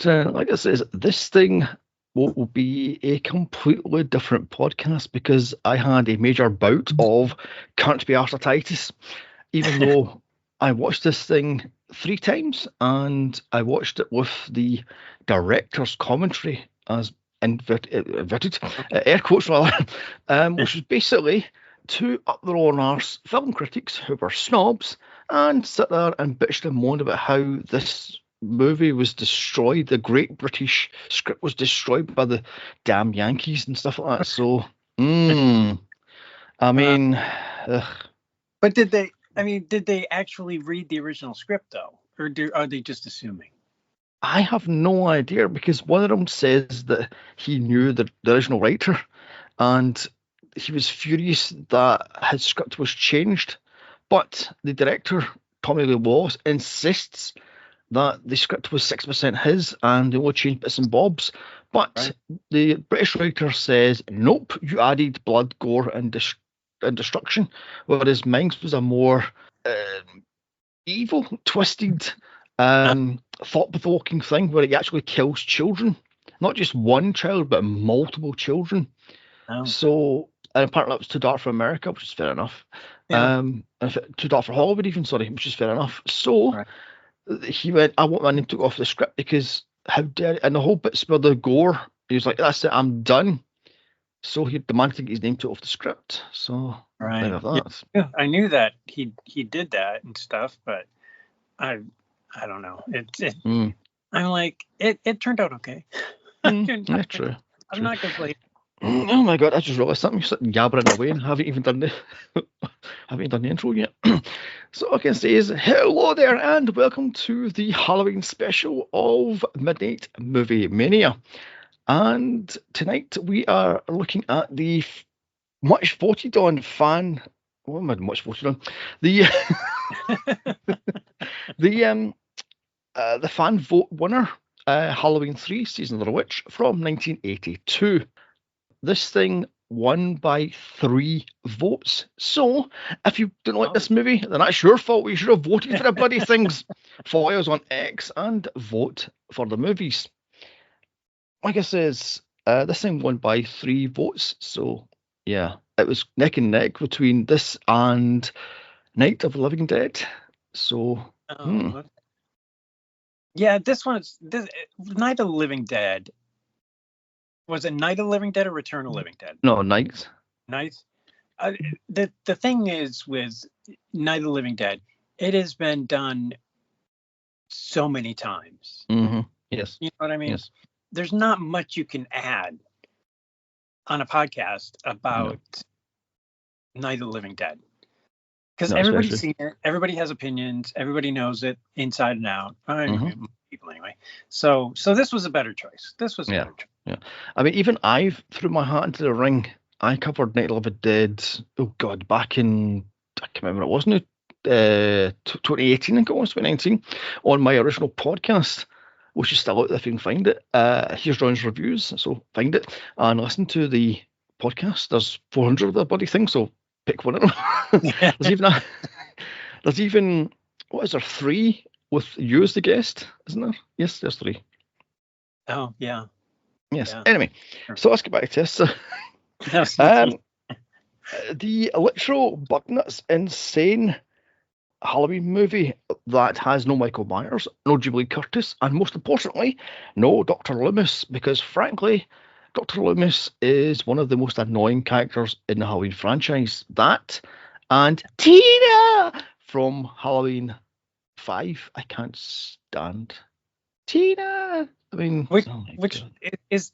Right, like I says, this thing will be a completely different podcast because I had a major bout of can't be arthritis, even though I watched this thing 3 times and I watched it with the director's commentary as inverted air quotes rather, which was basically two up their own arse film critics who were snobs and sit there and bitched and moaned about how this movie was destroyed. The great British script was destroyed by the damn Yankees and stuff like that. So, I mean, but did they actually read the original script though, or are they just assuming? I have no idea because one of them says that he knew the original writer, and he was furious that his script was changed. But the director, Tommy Lee Wallace, insists that the script was 6% his and they only changed bits and bobs. But the British writer says, nope, you added blood, gore, and destruction, whereas mine was a more evil, twisted, thought-provoking thing where he actually kills children. Not just one child, but multiple children. Oh. So, and apparently that was too dark for America, which is fair enough. Yeah. Too dark for Hollywood even, sorry, which is fair enough. So, he went, I want my name to go off the script because how dare, and the whole bits where the gore, he was like, that's it, I'm done. So he demanded to get his name took off the script. So yeah, I knew that he did that and stuff, but I don't know. I'm like it turned out okay. Yeah, true. I'm not complaining. Oh my god! I just realised something. You're sitting yabbering away and haven't even done the intro yet. So all I can say is hello there and welcome to the Halloween special of Midnight Movie Mania. And tonight we are looking at the much voted on fan. What am I much voted on? The the fan vote winner, Halloween 3: Season of the Witch from 1982. This thing won by 3 votes. So if you don't like this movie, then that's your fault. You should have voted for the bloody things. Follow us on X and vote for the movies. Like I says, this thing won by 3 votes. So yeah, it was neck and neck between this and Night of the Living Dead. So yeah, this Night of the Living Dead. Was it Night of the Living Dead or Return of the Living Dead? No, Night. Night. The thing is with Night of the Living Dead, it has been done so many times. Mm-hmm. Yes. You know what I mean? Yes. There's not much you can add on a podcast about Night of the Living Dead. Because everybody's seen it, everybody has opinions, everybody knows it inside and out. People anyway. So this was a better choice. Yeah. I mean, even I threw my hat into the ring. I covered Night of the Living Dead, oh God, back in, I can't remember, it wasn't 2018, I think it was, 2019, on my original podcast, which is still out there if you can find it. Here's Ron's reviews, so find it and listen to the podcast. There's 400 of the bloody thing, so pick one of them. There's even, what is there, 3 with you as the guest, isn't there? Yes, there's 3. Oh, yeah. Yes. Yeah. Anyway, so let's get back to this. The literal bugnuts insane Halloween movie that has no Michael Myers, no Jubilee Curtis, and most importantly, no Dr. Loomis, because frankly, Dr. Loomis is one of the most annoying characters in the Halloween franchise. That and Tina from Halloween 5, I can't stand. Tina! I mean, which is,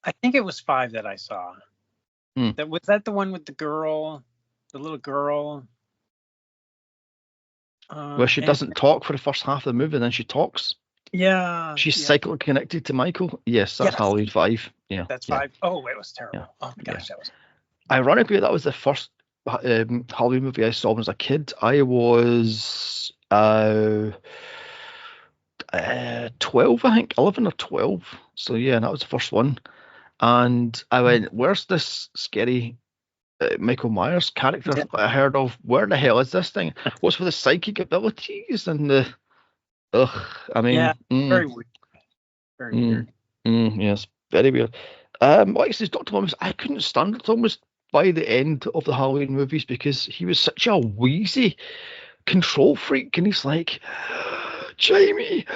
I think it was 5 that I saw. Was that the one with the little girl? Where she doesn't talk for the first half of the movie, and then she talks. Yeah. She's psychically connected to Michael. Yes, that's Halloween 5. Yeah. That's 5. Oh, it was terrible. Yeah. Oh my gosh, that was. Ironically, that was the first Halloween movie I saw when I was a kid. I was 12, I think, 11 or 12. So yeah, that was the first one. And I went, where's this scary Michael Myers character that I heard of? Where the hell is this thing? What's with the psychic abilities and the Ugh. I mean, Yeah, very weird. Very weird. yes, very weird. Like I says, Dr. Thomas, I couldn't stand it almost by the end of the Halloween movies because he was such a wheezy control freak, and he's like, Jamie,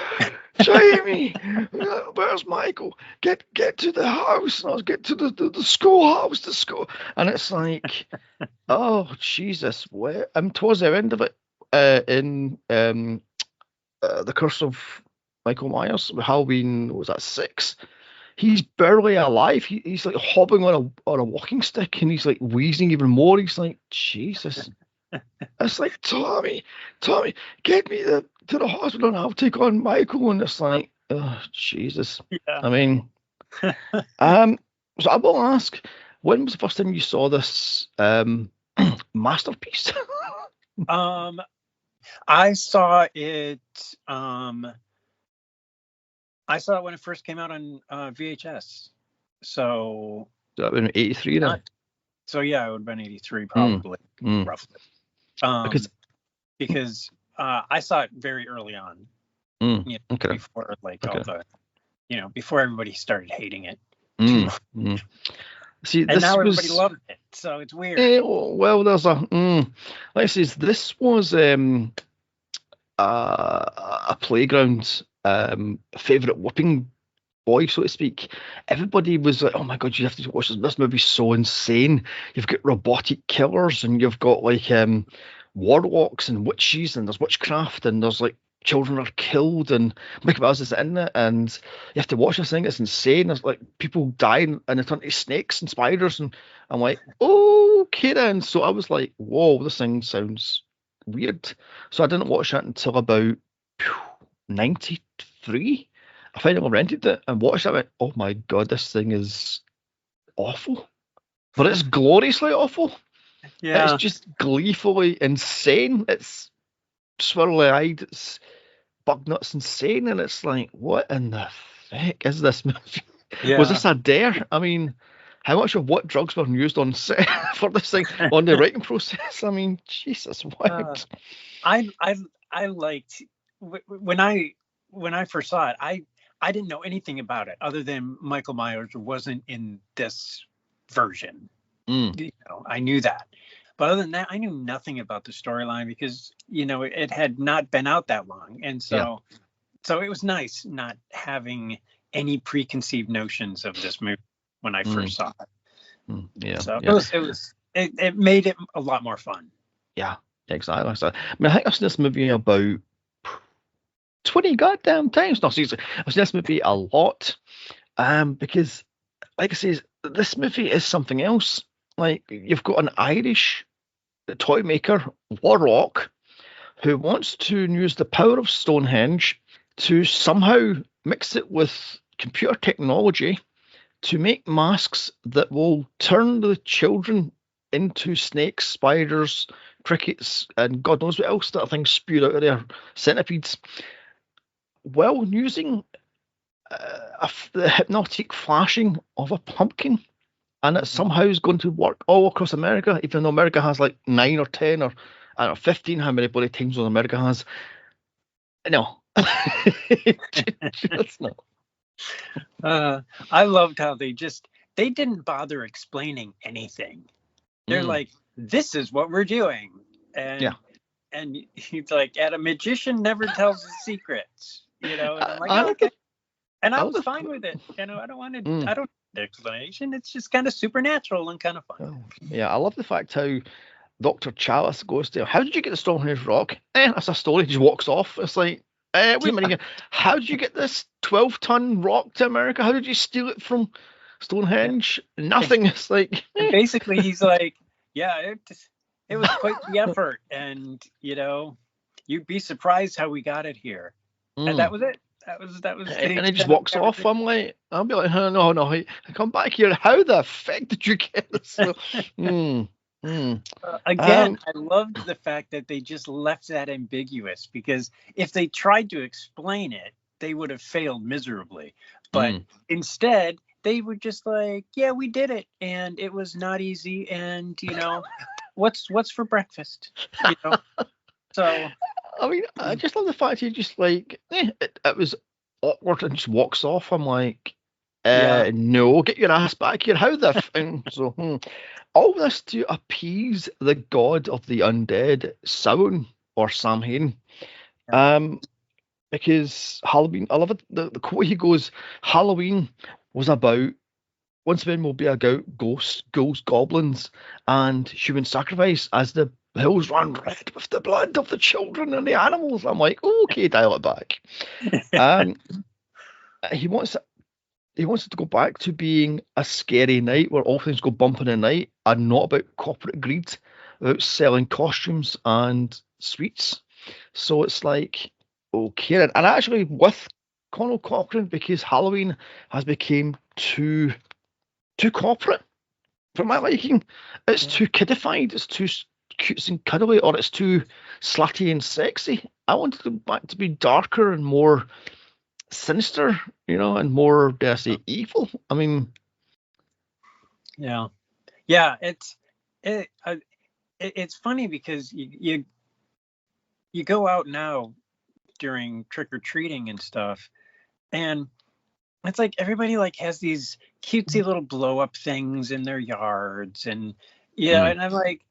Jamie, where's Michael? Get to the house. And I was get to the schoolhouse, the school. And it's like, oh Jesus, where? Towards the end of it, in the Curse of Michael Myers, Halloween, what was that 6? He's barely alive. He's like hobbling on a walking stick, and he's like wheezing even more. He's like, Jesus. It's like, Tommy, get me to the hospital and I'll take on Michael. And it's like, oh, Jesus. Yeah. I mean, so I will ask, when was the first time you saw this masterpiece? I saw it. I saw it when it first came out on VHS. So that would have been 83 then. So yeah, it would have been 83 probably, roughly. Because I saw it very early on. Before all the, before everybody started hating it. See, and now everybody loves it, so it's weird. Well, there's a like I says, this was a playground favorite whipping boy, so to speak. Everybody was like, "Oh my god, you have to watch this! This movie's so insane. You've got robotic killers, and you've got like warlocks and witches, and there's witchcraft, and there's like children are killed, and Mickey Mouse is in it, and you have to watch this thing. It's insane. There's like people dying and they turn into snakes and spiders, and I'm like, okay then. So I was like, whoa, this thing sounds weird. So I didn't watch that until about 93. I finally rented it and watched it. I went, oh my god, this thing is awful, but it's gloriously awful. Yeah, it's just gleefully insane. It's swirly-eyed. It's bug nuts insane, and it's like, what in the heck is this movie? Yeah. Was this a dare? I mean, how much of what drugs were used on set for this thing on the writing process? I mean, Jesus, what? I liked when I first saw it. I didn't know anything about it other than Michael Myers wasn't in this version. I knew that. But other than that, I knew nothing about the storyline because, it had not been out that long. And so it was nice not having any preconceived notions of this movie when I first saw it. It made it a lot more fun. Yeah, exactly. So, I mean, I think I've seen this movie about 20 goddamn times. No, seriously, I've seen this movie a lot. Because, like I say, this movie is something else. Like, you've got an Irish toy maker, Warlock, who wants to use the power of Stonehenge to somehow mix it with computer technology to make masks that will turn the children into snakes, spiders, crickets, and God knows what else that thing spewed out of their centipedes, while using the hypnotic flashing of a pumpkin. And it somehow is going to work all across America, even though America has like 9 or 10 or I don't know, 15, how many bloody time zones America has. No. Just no. I loved how they didn't bother explaining anything. They're like, this is what we're doing. And he's like, and a magician never tells his secrets. And I'm like, okay. And I was fine with it. I don't need the explanation. It's just kind of supernatural and kind of fun. Oh, yeah, I love the fact how Dr. Chalice goes to, how did you get the Stonehenge rock? That's a story. He just walks off. It's like, wait a minute. How did you get this 12-ton rock to America? How did you steal it from Stonehenge? Nothing. It's like... Basically, he's like, yeah, it was quite the effort. And, you'd be surprised how we got it here. And that was it. That was. And he just walks off. I'll be like, oh, no, I come back here. How the fuck did you get this? Again, I loved the fact that they just left that ambiguous, because if they tried to explain it, they would have failed miserably. But instead, they were just like, yeah, we did it, and it was not easy, and what's for breakfast, So. I mean, I just love the fact he just like, it was awkward and just walks off. I'm like, Yeah. no, get your ass back here. How the so all this to appease the god of the undead, Samhain or Sam Hain. Because Halloween, I love it. The quote he goes, Halloween was about once men will be about ghosts, ghouls, goblins, and human sacrifice as the hills run red with the blood of the children and the animals. I'm like, okay, dial it back. Um, he wants it to go back to being a scary night where all things go bump in the night and not about corporate greed, about selling costumes and sweets. So it's like, okay, and actually with Conal Cochran, because Halloween has become too corporate for my liking. It's too kidified, it's too cute and cuddly, or it's too slutty and sexy. I wanted it back to be darker and more sinister, and more, dare I say, evil. I mean, yeah, it's funny because you go out now during trick-or-treating and stuff, and it's like everybody like has these cutesy little blow-up things in their yards, and and I'm like,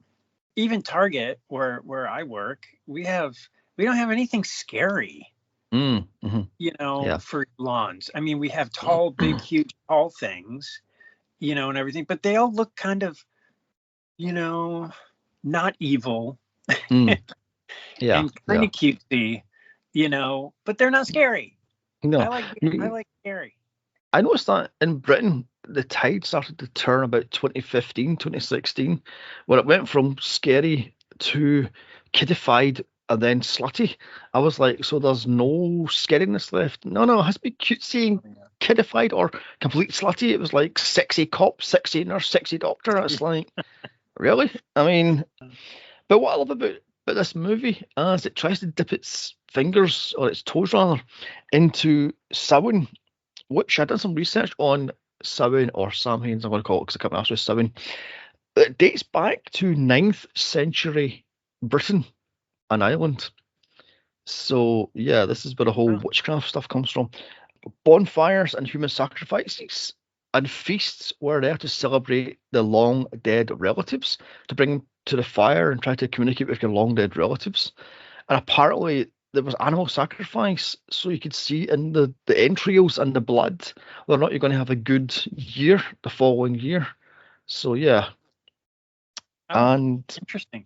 even Target where I work, we don't have anything scary, for lawns. I mean, we have tall, big, huge, tall things, and everything, but they all look kind of, not evil. Yeah, and kind of cutesy, but they're not scary. No, I like scary. I noticed that in Britain, the tide started to turn about 2015, 2016, where it went from scary to kidified and then slutty. I was like, so there's no scariness left. No, it has to be cutesy and kidified or complete slutty. It was like sexy cop, sexy nurse, sexy doctor. It's like, really? I mean, but what I love about this movie is it tries to dip its fingers, or its toes rather, into Samhain, which I did some research on. Samhain, or Sam Hain, I'm going to call it because I can't ask with Samhain. It dates back to 9th century Britain and Ireland. So yeah, this is where the whole witchcraft stuff comes from. Bonfires and human sacrifices and feasts were there to celebrate the long dead relatives, to bring them to the fire and try to communicate with your long dead relatives. And apparently there was animal sacrifice, so you could see in the entrails and the blood whether or not you're going to have a good year the following year. So yeah. And interesting.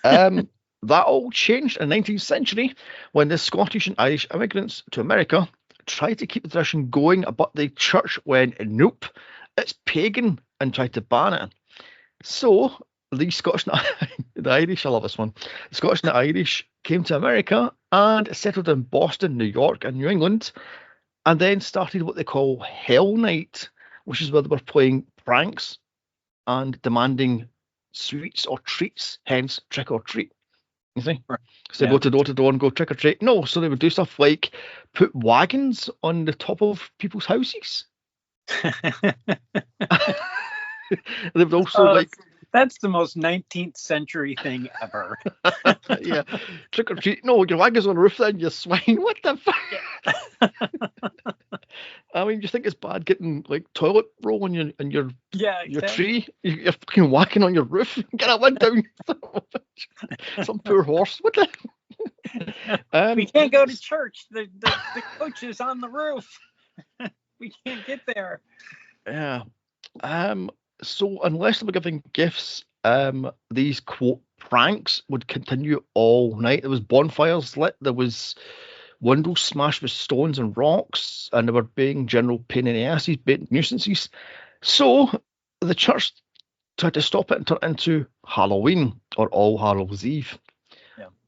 That all changed in the 19th century when the Scottish and Irish immigrants to America tried to keep the tradition going, but the church went, nope, it's pagan, and tried to ban it. So the Scottish and the Irish, I love this one. The Scottish and the Irish came to America and settled in Boston, New York, and New England, and then started what they call Hell Night, which is where they were playing pranks and demanding sweets or treats, hence trick or treat. You see? Right. So they go to door to door and go trick or treat. No, so they would do stuff like put wagons on the top of people's houses. They would also that's the most 19th century thing ever. Yeah. Trick or treat. No, your wagon's on the roof then, you swine. What the fuck? I mean, you think it's bad getting like toilet roll on your tree? You're fucking whacking on your roof. Get that one down. Some poor horse. What the? We can't go to church. The coach is on the roof. We can't get there. Yeah. So unless they were giving gifts, these quote pranks would continue all night. There was bonfires lit. There was windows smashed with stones and rocks, and they were being general pain in the asses, bait nuisances. So the church tried to stop it and turn it into Halloween, or All Hallows Eve,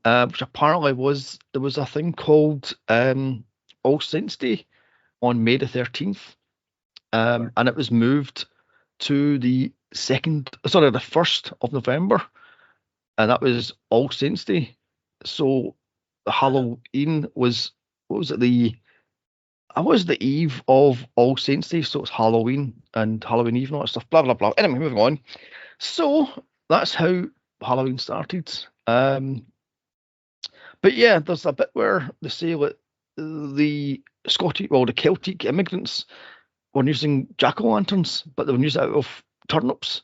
which apparently there was a thing called All Saints Day on May the 13th, and it was moved to the 1st of November, and that was All Saints Day. So Halloween was, what was it, the eve of All Saints Day, so it's Halloween and Halloween Eve and all that stuff, blah blah blah. Anyway, moving on. So that's how Halloween started. But But yeah, there's a bit where they say that the the Celtic immigrants were using jack-o'-lanterns, but they were using it out of turnips.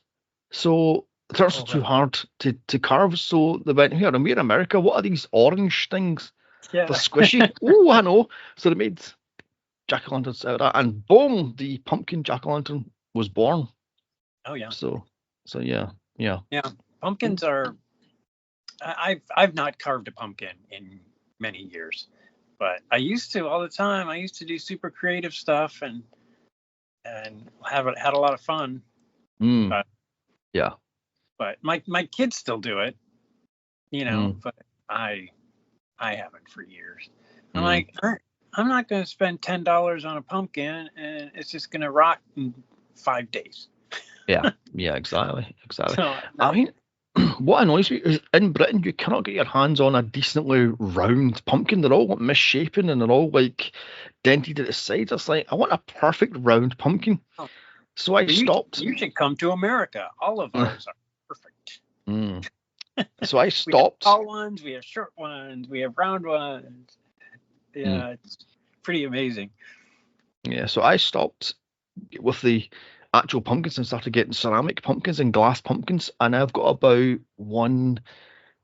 So the turnips are too hard to carve, so they went, here, and we're in America, what are these orange things? Yeah. They're squishy. Oh, I know. So they made jack-o'-lanterns out of that, and boom, the pumpkin jack-o'-lantern was born. Oh yeah. So yeah. Yeah. Pumpkins are. I've not carved a pumpkin in many years, but I used to all the time. I used to do super creative stuff and had a lot of fun. But, yeah. But my kids still do it, but I haven't for years. I'm like, I'm not going to spend $10 on a pumpkin and it's just going to rot in 5 days. Yeah, exactly. So, I mean, what annoys me is in Britain you cannot get your hands on a decently round pumpkin. They're all misshapen and they're all like dented at the sides. It's like, I want a perfect round pumpkin. So I stopped. You should come to America. All of ours are perfect. So I stopped. We have tall ones, we have short ones, we have round ones. Yeah, it's pretty amazing. Yeah, so I stopped with the actual pumpkins and started getting ceramic pumpkins and glass pumpkins, and I've got about 1,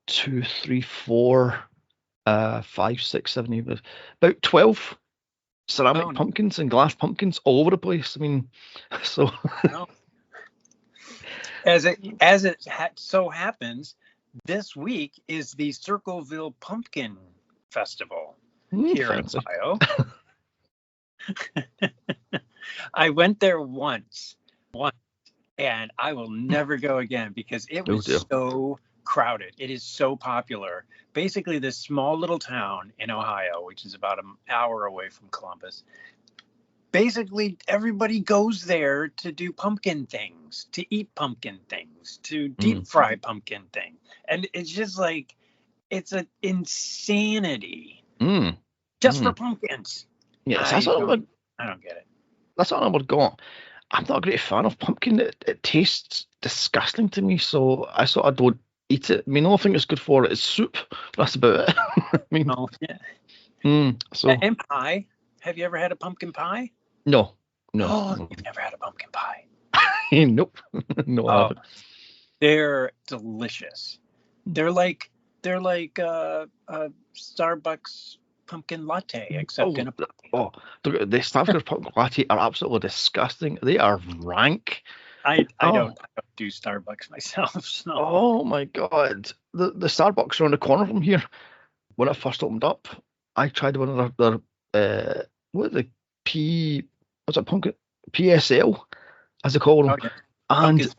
2, 3, 4, 5, 6, 7, 8, about 12 ceramic pumpkins and glass pumpkins all over the place. I mean, so as it so happens, this week is the Circleville Pumpkin Festival here in Ohio. I went there once, and I will never go again because it was so crowded. It is so popular. Basically, this small little town in Ohio, which is about an hour away from Columbus, basically everybody goes there to do pumpkin things, to eat pumpkin things, to deep fry pumpkin thing. And it's just like, it's an insanity just for pumpkins. Yes, I don't get it. That's what I've got. I'm not a great fan of pumpkin. It tastes disgusting to me, so I sort of don't eat it. I mean, the only thing it's good for is soup. That's about it. I mean, So and pie. Have you ever had a pumpkin pie? No. You've never had a pumpkin pie? Nope. No, I haven't. They're delicious. They're like Starbucks pumpkin latte, except in a pumpkin. The Starbucks pumpkin latte are absolutely disgusting. They are rank. I don't do Starbucks myself. So. Oh my god, the Starbucks around the corner from here. When it first opened up, I tried one of their pumpkin PSL, as they call them, and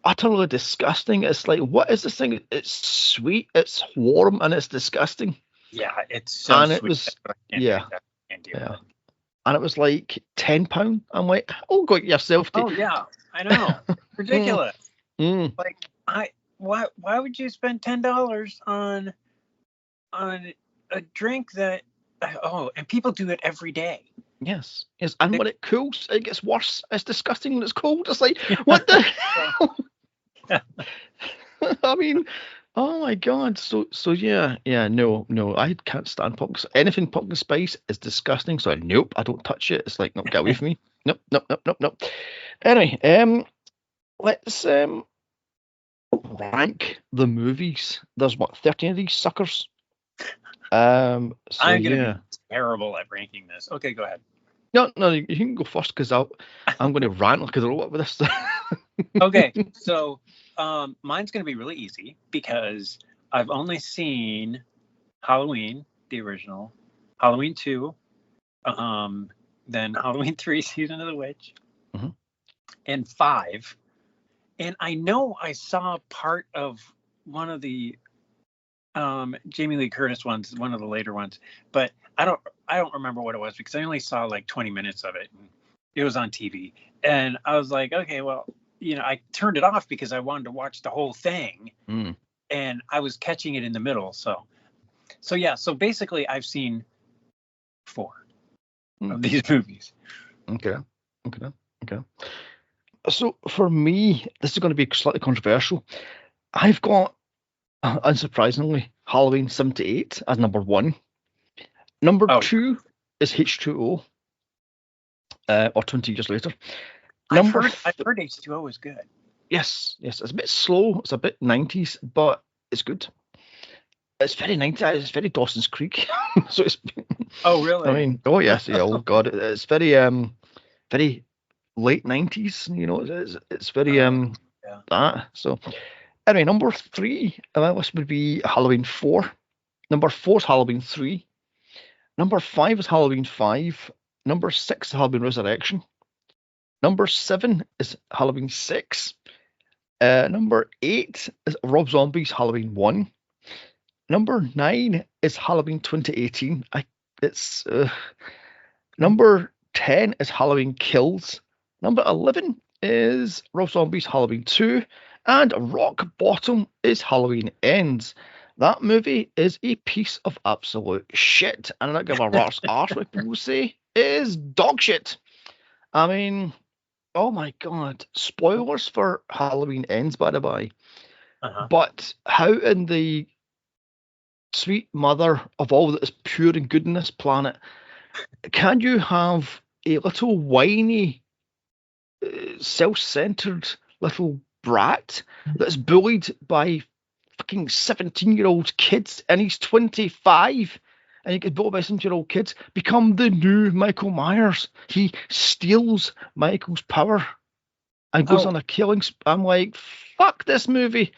utterly disgusting. It's like, what is this thing? It's sweet, it's warm, and it's disgusting. Yeah, it's so and sweet. It was and it was like £10. I'm like, oh, go get yourself. Oh yeah, I know, ridiculous. Like, why would you spend $10 on a drink that? And people do it every day. Yes, and when it cools, it gets worse. It's disgusting when it's cold. It's like, what the hell? I mean, oh my god. So yeah, no, I can't stand pumpkin. Anything pumpkin spice is disgusting. So nope, I don't touch it. It's like, no, get away from me. Nope. Anyway, let's rank the movies. There's 13 of these suckers. I'm gonna be terrible at ranking this. Okay, go ahead. No, you can go first because I'm going to rant like a robot with this. Okay, so mine's going to be really easy because I've only seen Halloween, the original, Halloween 2, then Halloween 3, Season of the Witch, and 5. And I know I saw part of one of the Jamie Lee Curtis ones, one of the later ones, but I don't remember what it was because I only saw like 20 minutes of it. And it was on TV, and I was like, okay, well, I turned it off because I wanted to watch the whole thing, and I was catching it in the middle. So yeah. So basically, I've seen 4 of these movies. Okay. So for me, this is going to be slightly controversial. I've got, unsurprisingly, Halloween 78 as number 1. Number 2 is H2O, or 20 years later. I've heard H2O is good. Yes, it's a bit slow. It's a bit 90s, but it's good. It's very 90s. It's very Dawson's Creek. So it's. Oh really? I mean, oh yes, yeah. Oh god, it's very very late 90s. You know, it's very that. So anyway, number 3 on my list would be Halloween 4. Number 4 is Halloween 3. Number 5 is Halloween 5. Number 6 is Halloween Resurrection. Number 7 is Halloween 6. Number 8 is Rob Zombie's Halloween 1. Number 9 is Halloween 2018. Number 10 is Halloween Kills. Number 11 is Rob Zombie's Halloween 2. And rock bottom is Halloween Ends. That movie is a piece of absolute shit. And I don't give a rat's arse what people say. It is dog shit. I mean, oh my god. Spoilers for Halloween Ends, by the by. But how in the sweet mother of all that is pure and good in this planet can you have a little whiny, self-centered little brat that's bullied by fucking 17-year-old kids, and he's 25, and he gets bullied by 17-year-old kids, become the new Michael Myers? He steals Michael's power and goes on a killing I'm like, fuck this movie.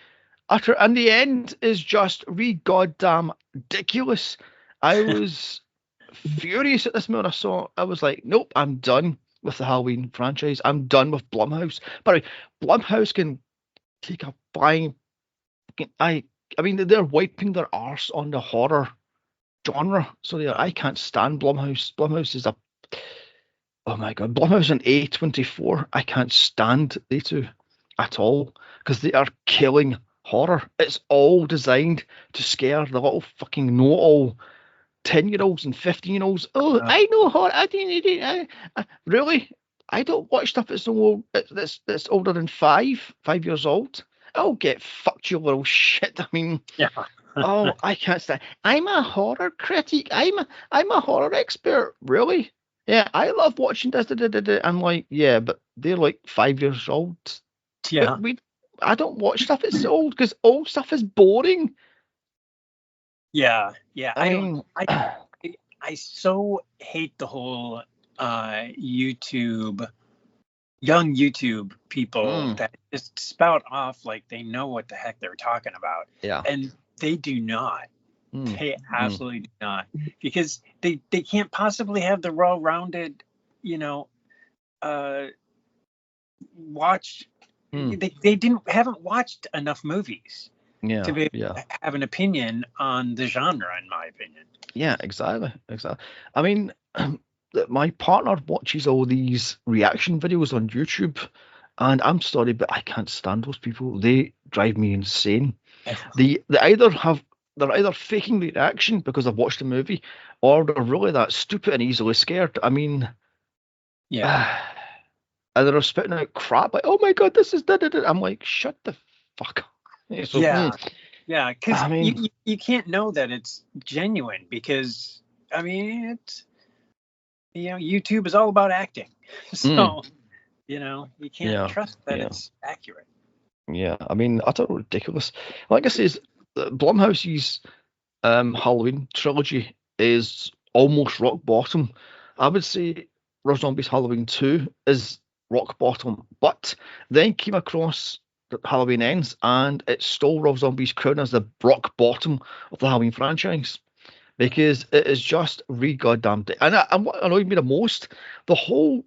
And the end is just goddamn ridiculous. I was furious at this moment I saw. I was like, nope, I'm done with the Halloween franchise. I'm done with Blumhouse. But Blumhouse can take a flying. I mean, they're wiping their arse on the horror genre. So I can't stand Blumhouse. Blumhouse is oh my god, Blumhouse and A24. I can't stand they two at all because they are killing horror. It's all designed to scare the little fucking know-all 10-year-olds and 15-year-olds. Oh, I know horror. Really? I don't watch stuff that's that's older than 5 years old. Oh, get fucked, you little shit. I mean, oh, I can't stand. I'm a horror critic. I'm a horror expert. Really? Yeah, I love watching this. I'm like, yeah, but they're like 5 years old. Yeah. I don't watch stuff that's old because old stuff is boring. Yeah. I so hate the whole young YouTube people that just spout off like they know what the heck they're talking about. Yeah. And they do not. They absolutely do not. Because they can't possibly have the well-rounded, watch. They haven't watched enough movies to have an opinion on the genre, in my opinion. Yeah, exactly. I mean, my partner watches all these reaction videos on YouTube, and I'm sorry, but I can't stand those people. They drive me insane. They're either faking the reaction because I've watched the movie, or they're really that stupid and easily scared. I mean, and they're spitting out crap like, "Oh my god, this is da da da." I'm like, shut the fuck up. So, yeah, because you can't know that it's genuine because I mean it's YouTube is all about acting, so you can't trust that it's accurate. Yeah, I mean, utterly ridiculous. Like I say, Blumhouse's Halloween trilogy is almost rock bottom. I would say Rob Zombie's Halloween 2 is rock bottom, but then came across Halloween Ends and it stole Rob Zombie's crown as the rock bottom of the Halloween franchise because it is just goddamn. And what annoyed me the most, the whole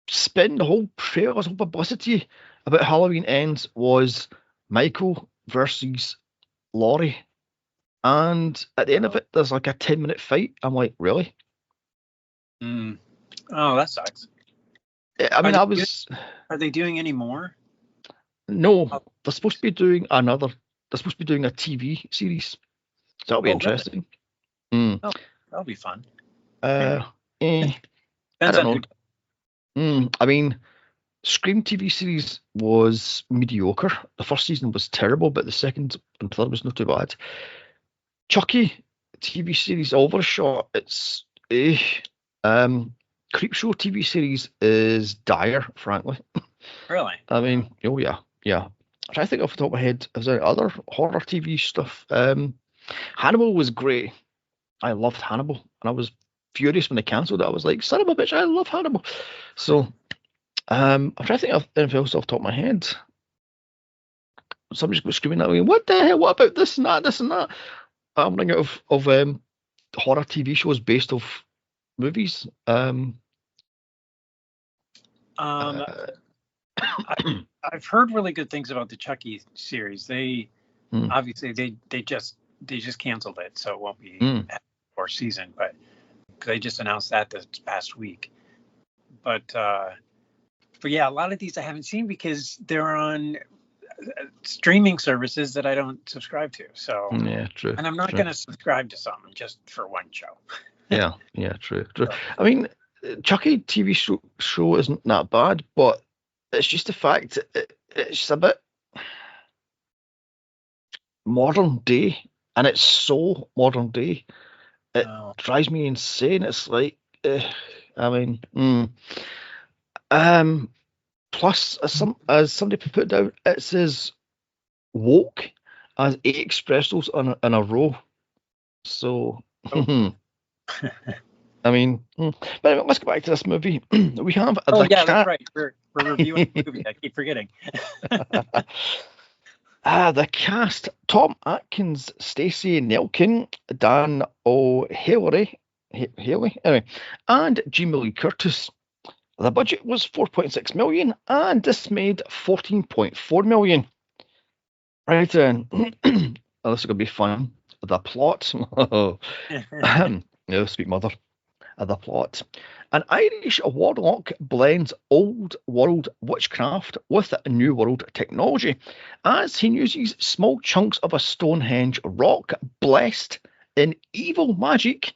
spin, the whole trailers, the whole publicity about Halloween Ends was Michael versus Laurie, and at the end of it, there's like a 10-minute fight. I'm like, really? Oh, that sucks. I mean, Are they doing any more? No, they're supposed to be doing another. They're supposed to be doing a TV series. So that'll be interesting. Oh, that'll be fun. I don't know. I mean, Scream TV series was mediocre. The first season was terrible, but the second and third was not too bad. Chucky TV series overshot. It's Creepshow TV series is dire, frankly. Really? I mean, oh yeah. I'm trying to think off the top of my head, is there other horror TV stuff? Hannibal was great. I loved Hannibal, and I was furious when they cancelled it. I was like, son of a bitch, I love Hannibal. So, I'm trying to think of anything else off the top of my head. Somebody's going screaming at me, what the hell? What about this and that, this and that? I'm running out of horror TV shows based off movies. I've heard really good things about the Chucky series. They obviously they just canceled it, so it won't be fourth season. But they just announced that this past week. But yeah, a lot of these I haven't seen because they're on streaming services that I don't subscribe to. So yeah, true. And I'm not going to subscribe to something just for one show. yeah, true. I mean, Chucky TV show isn't that bad, but it's just the fact it's just a bit modern day, and it's so modern day. It drives me insane. It's like, I mean, plus, as somebody put down, it says woke as 8 espressos in a row. So, I mean, but anyway, let's get back to this movie. We have that's right. We're reviewing the movie. I keep forgetting. The cast: Tom Atkins, Stacey Nelkin, Dan O'Haley, anyway, and Jamie Lee Curtis. The budget was 4.6 million, and this made 14.4 million. Right then, this is gonna be fun. The plot. Sweet mother. The plot. An Irish warlock blends old world witchcraft with new world technology as he uses small chunks of a Stonehenge rock blessed in evil magic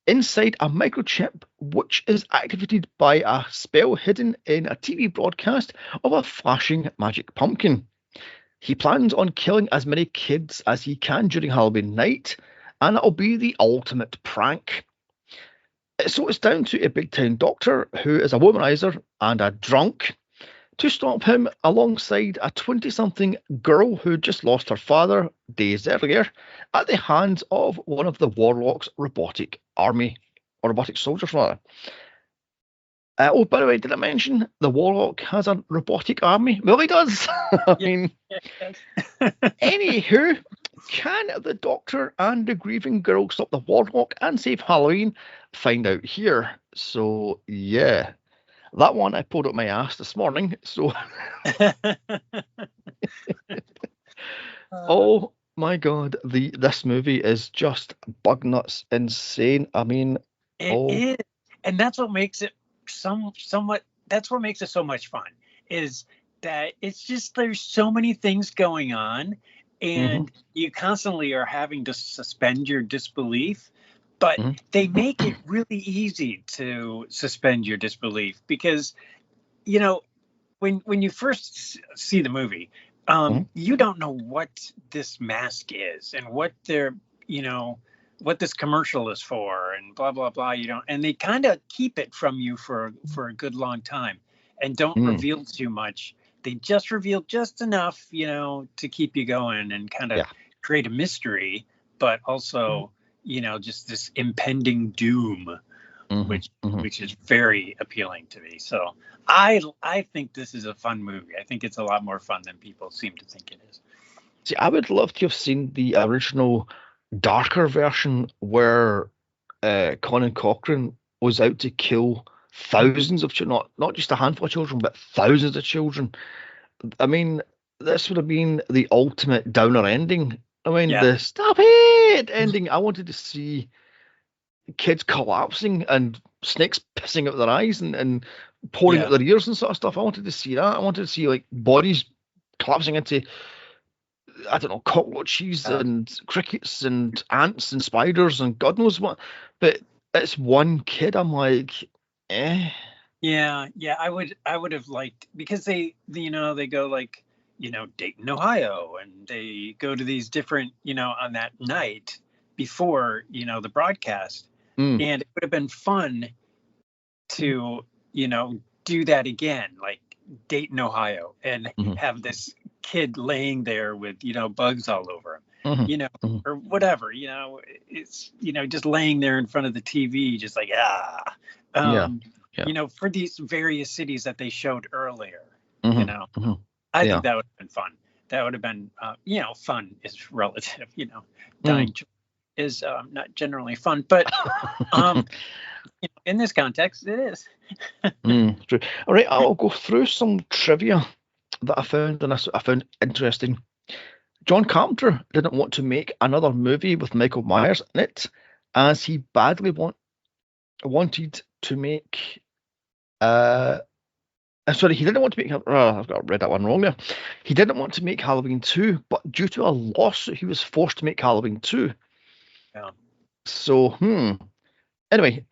inside a microchip, which is activated by a spell hidden in a TV broadcast of a flashing magic pumpkin. He plans on killing as many kids as he can during Halloween night, and it'll be the ultimate prank. So it's down to a big town doctor who is a womanizer and a drunk to stop him, alongside a 20-something girl who just lost her father days earlier at the hands of one of the warlock's robotic army, or robotic soldiers rather. Oh, by the way, did I mention the warlock has a robotic army? Well, he does. I mean, anywho, can the doctor and the grieving girl stop the warlock and save Halloween? Find out here. So, yeah. That one I pulled up my ass this morning. So, oh my God, this movie is just bug nuts insane. I mean, it is, and that's what makes it somewhat. That's what makes it so much fun. Is that it's just there's so many things going on, and you constantly are having to suspend your disbelief. But they make it really easy to suspend your disbelief because, you know, when you first see the movie, you don't know what this mask is and what they're, what this commercial is for and blah, blah, blah. And they kind of keep it from you for a good long time and don't reveal too much. They just reveal just enough, to keep you going and kind of create a mystery, but also... just this impending doom, which is very appealing to me. So I think this is a fun movie. I think it's a lot more fun than people seem to think it is. See, I would love to have seen the original darker version where Conan Cochrane was out to kill thousands of children, not just a handful of children, but thousands of children. I mean, this would have been the ultimate downer ending. I mean, the stop it ending. I wanted to see kids collapsing and snakes pissing out their eyes and pouring out their ears and sort of stuff. I wanted to see that. I wanted to see like bodies collapsing into, I don't know, cockroaches and crickets and ants and spiders and God knows what. But it's one kid. I'm like, eh. Yeah. I would have liked, because they go like, Dayton, Ohio, and they go to these different, on that night, before, the broadcast. And it would have been fun to, do that again, like Dayton, Ohio, and have this kid laying there with, bugs all over him, or whatever, it's, just laying there in front of the TV, just like, for these various cities that they showed earlier, I think that would have been fun. That would have been, fun is relative, dying is not generally fun, but in this context, it is. True. All right, I'll go through some trivia that I found, and I found interesting. John Carpenter didn't want to make another movie with Michael Myers in it, as he badly wanted to make. Sorry, he didn't want to make. I've got read that one wrong there. He didn't want to make Halloween 2, but due to a lawsuit, he was forced to make Halloween 2. Yeah. So, anyway,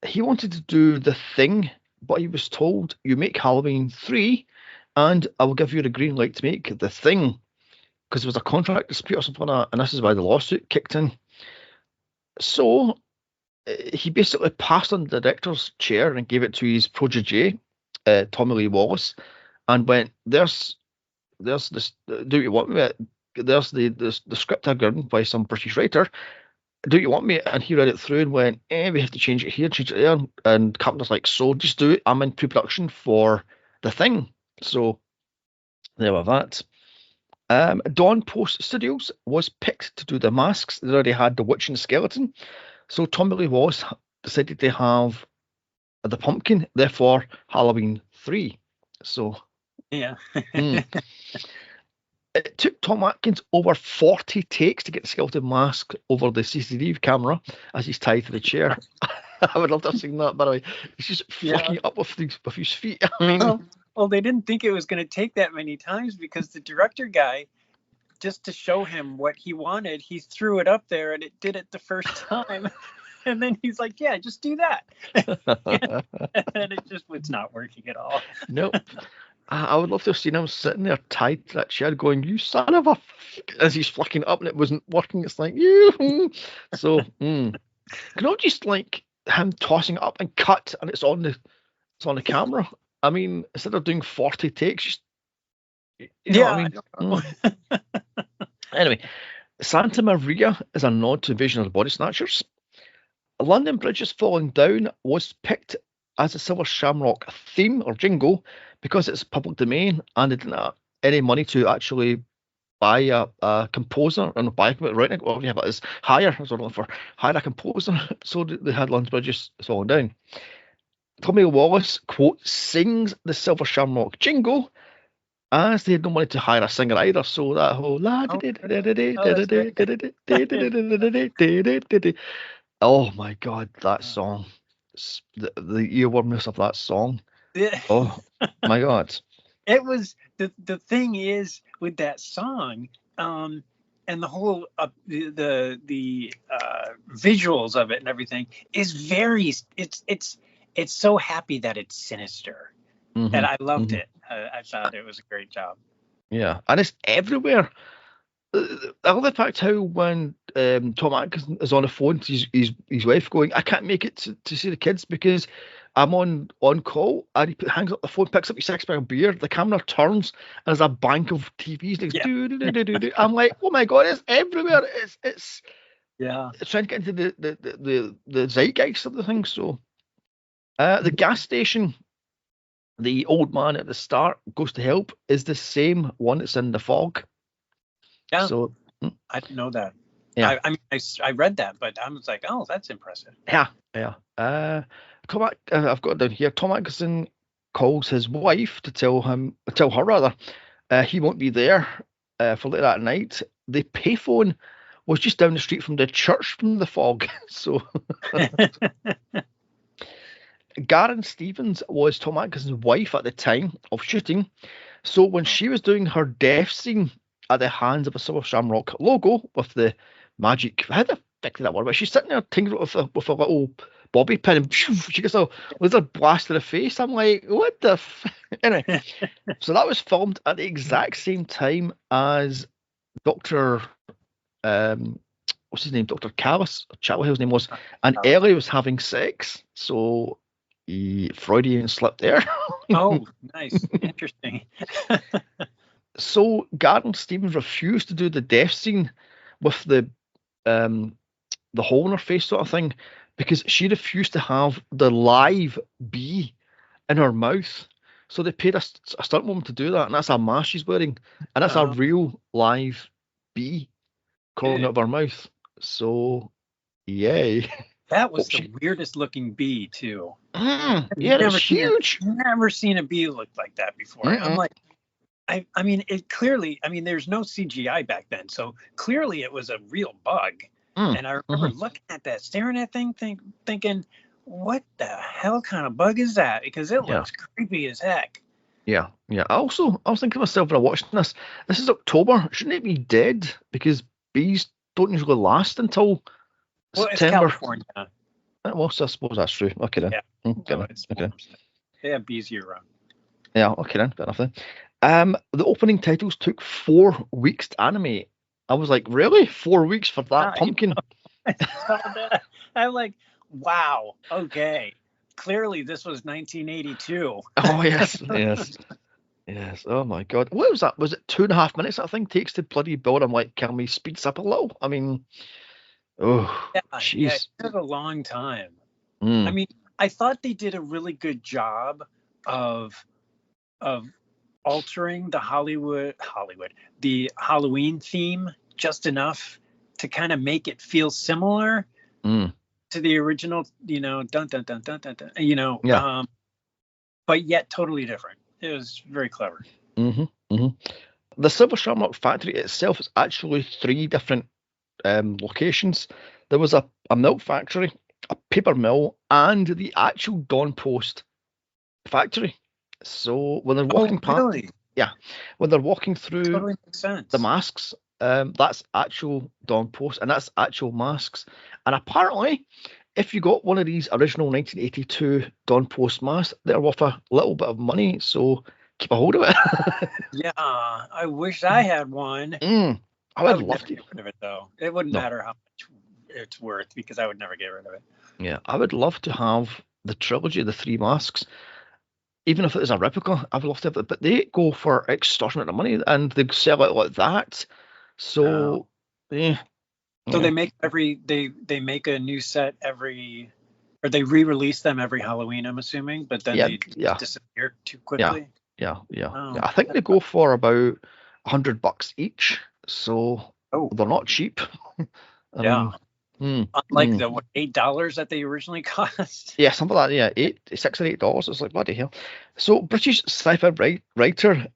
he wanted to do The Thing, but he was told, you make Halloween 3, and I will give you the green light to make The Thing, because there was a contract dispute or something like that, and this is why the lawsuit kicked in. So, he basically passed on the director's chair and gave it to his protege, Tommy Lee Wallace, and went, there's this, do what you want with it. There's the script I've given by some British writer. Do you want me? And he read it through and went, we have to change it here, change it there. And Carpenter's like, so just do it. I'm in pre-production for The Thing. So there we have that. Dawn Post Studios was picked to do the masks. They already had the witch and the skeleton. So Tommy Lee Wallace decided to have the pumpkin, therefore Halloween 3. So yeah. It took Tom Atkins over 40 takes to get the skeleton mask over the CCTV camera as he's tied to the chair. I would love to have seen that, by the way. He's just flicking it up with his feet. I mean, well, they didn't think it was going to take that many times because the director guy, just to show him what he wanted, he threw it up there and it did it the first time. And then he's like, yeah, just do that. And it's not working at all. Nope. I would love to have seen him sitting there tied to that chair going, you son of a as he's flicking it up and it wasn't working. It's like, you. So, can I just like him tossing it up and cut and it's on the camera? I mean, instead of doing 40 takes, just, you know what I mean? Anyway, Santa Maria is a nod to Invasion of the Body Snatchers. London Bridge is Falling Down was picked as a Silver Shamrock theme or jingle because it's public domain and they didn't have any money to actually buy a composer and buy writing it, whatever it is, hire a composer. So they had London Bridge is Falling Down. Tommy Wallace, quote, sings the Silver Shamrock jingle as they had no money to hire a singer either. So that whole oh my god, that song, the earwormness of that song. Oh my god. It was the thing is with that song, and the whole the visuals of it and everything is very it's so happy that it's sinister, and I loved it. I thought it was a great job. Yeah, and it's everywhere. I love the fact how when Tom Atkins is on the phone to his wife going, I can't make it to see the kids because I'm on call, and he hangs up the phone, picks up his 6-pack of beer, the camera turns, and there's a bank of TVs. Like, I'm like, oh my god, it's everywhere. It's trying to get into the zeitgeist of the thing. So the gas station, the old man at the start goes to help, is the same one that's in The Fog. Yeah, so I didn't know that. Yeah, I mean, I read that, but I was like, oh, that's impressive. Yeah. I've got it down here. Tom Atkinson calls his wife to tell her rather, he won't be there for later that night. The payphone was just down the street from the church from The Fog. So Garen Stevens was Tom Atkinson's wife at the time of shooting. So when she was doing her death scene at the hands of a Silver Shamrock logo with the magic, how the fuck did that work? But she's sitting there tinkering with a little bobby pin, and she gets a lizard blast to the face. I'm like, what the anyway. So that was filmed at the exact same time as Dr. what's his name, Dr. Callis, or Chatwell, his name was, and Ellie was having sex, so Freudian slip there. Oh, nice, interesting. So Garden Stevens refused to do the death scene with the hole in her face sort of thing because she refused to have the live bee in her mouth. So they paid a stunt woman to do that, and that's a mask she's wearing, and that's a real live bee crawling out of her mouth. So, yay. That was the weirdest looking bee too. Yeah, it's huge. Never seen a bee look like that before. I'm like, I mean, it clearly, I mean, there's no CGI back then, so clearly it was a real bug. And I remember looking at that, staring at that thing, thinking, what the hell kind of bug is that? Because it looks creepy as heck. Yeah. I was thinking to myself when I watched this is October. Shouldn't it be dead? Because bees don't usually last until September. It's California. Well, so I suppose that's true. Okay then. Yeah. Okay. They have bees year round. Yeah. Okay then. Fair enough then. The opening titles took 4 weeks to animate. I was like, really? 4 weeks for that pumpkin? I saw that. I'm like, wow. Okay. Clearly, this was 1982. Oh yes. Oh my God. What was that? Was it 2.5 minutes? I think takes to bloody build. I'm like, can we speed this up a little? I mean, jeez. Yeah, it took a long time. I mean, I thought they did a really good job of altering the the Halloween theme just enough to kind of make it feel similar to the original, dun dun dun dun dun dun, but yet totally different. It was very clever. The Silver Shamrock factory itself is actually 3 different locations. There was a milk factory, a paper mill, and the actual Dawn Post factory. So when they're walking past, when they're walking through totally makes sense. The masks, that's actual Dawn Post, and that's actual masks. And apparently, if you got one of these original 1982 Dawn Post masks, they're worth a little bit of money. So keep a hold of it. Yeah, I wish I had one. I would love to get rid of it though. It wouldn't matter how much it's worth because I would never get rid of it. Yeah, I would love to have the trilogy of the 3 masks. Even if it is a replica, I would love to have it, but they go for extortionate amount of money and they sell it like that. So, So they make they make a new set or they re-release them every Halloween, I'm assuming, but then they disappear too quickly. Yeah. I think they go for about $100 each, so they're not cheap. Unlike the $8 that they originally cost. Yeah, something like that. Yeah, $6 or $8. It's like bloody hell. So British sci-fi writer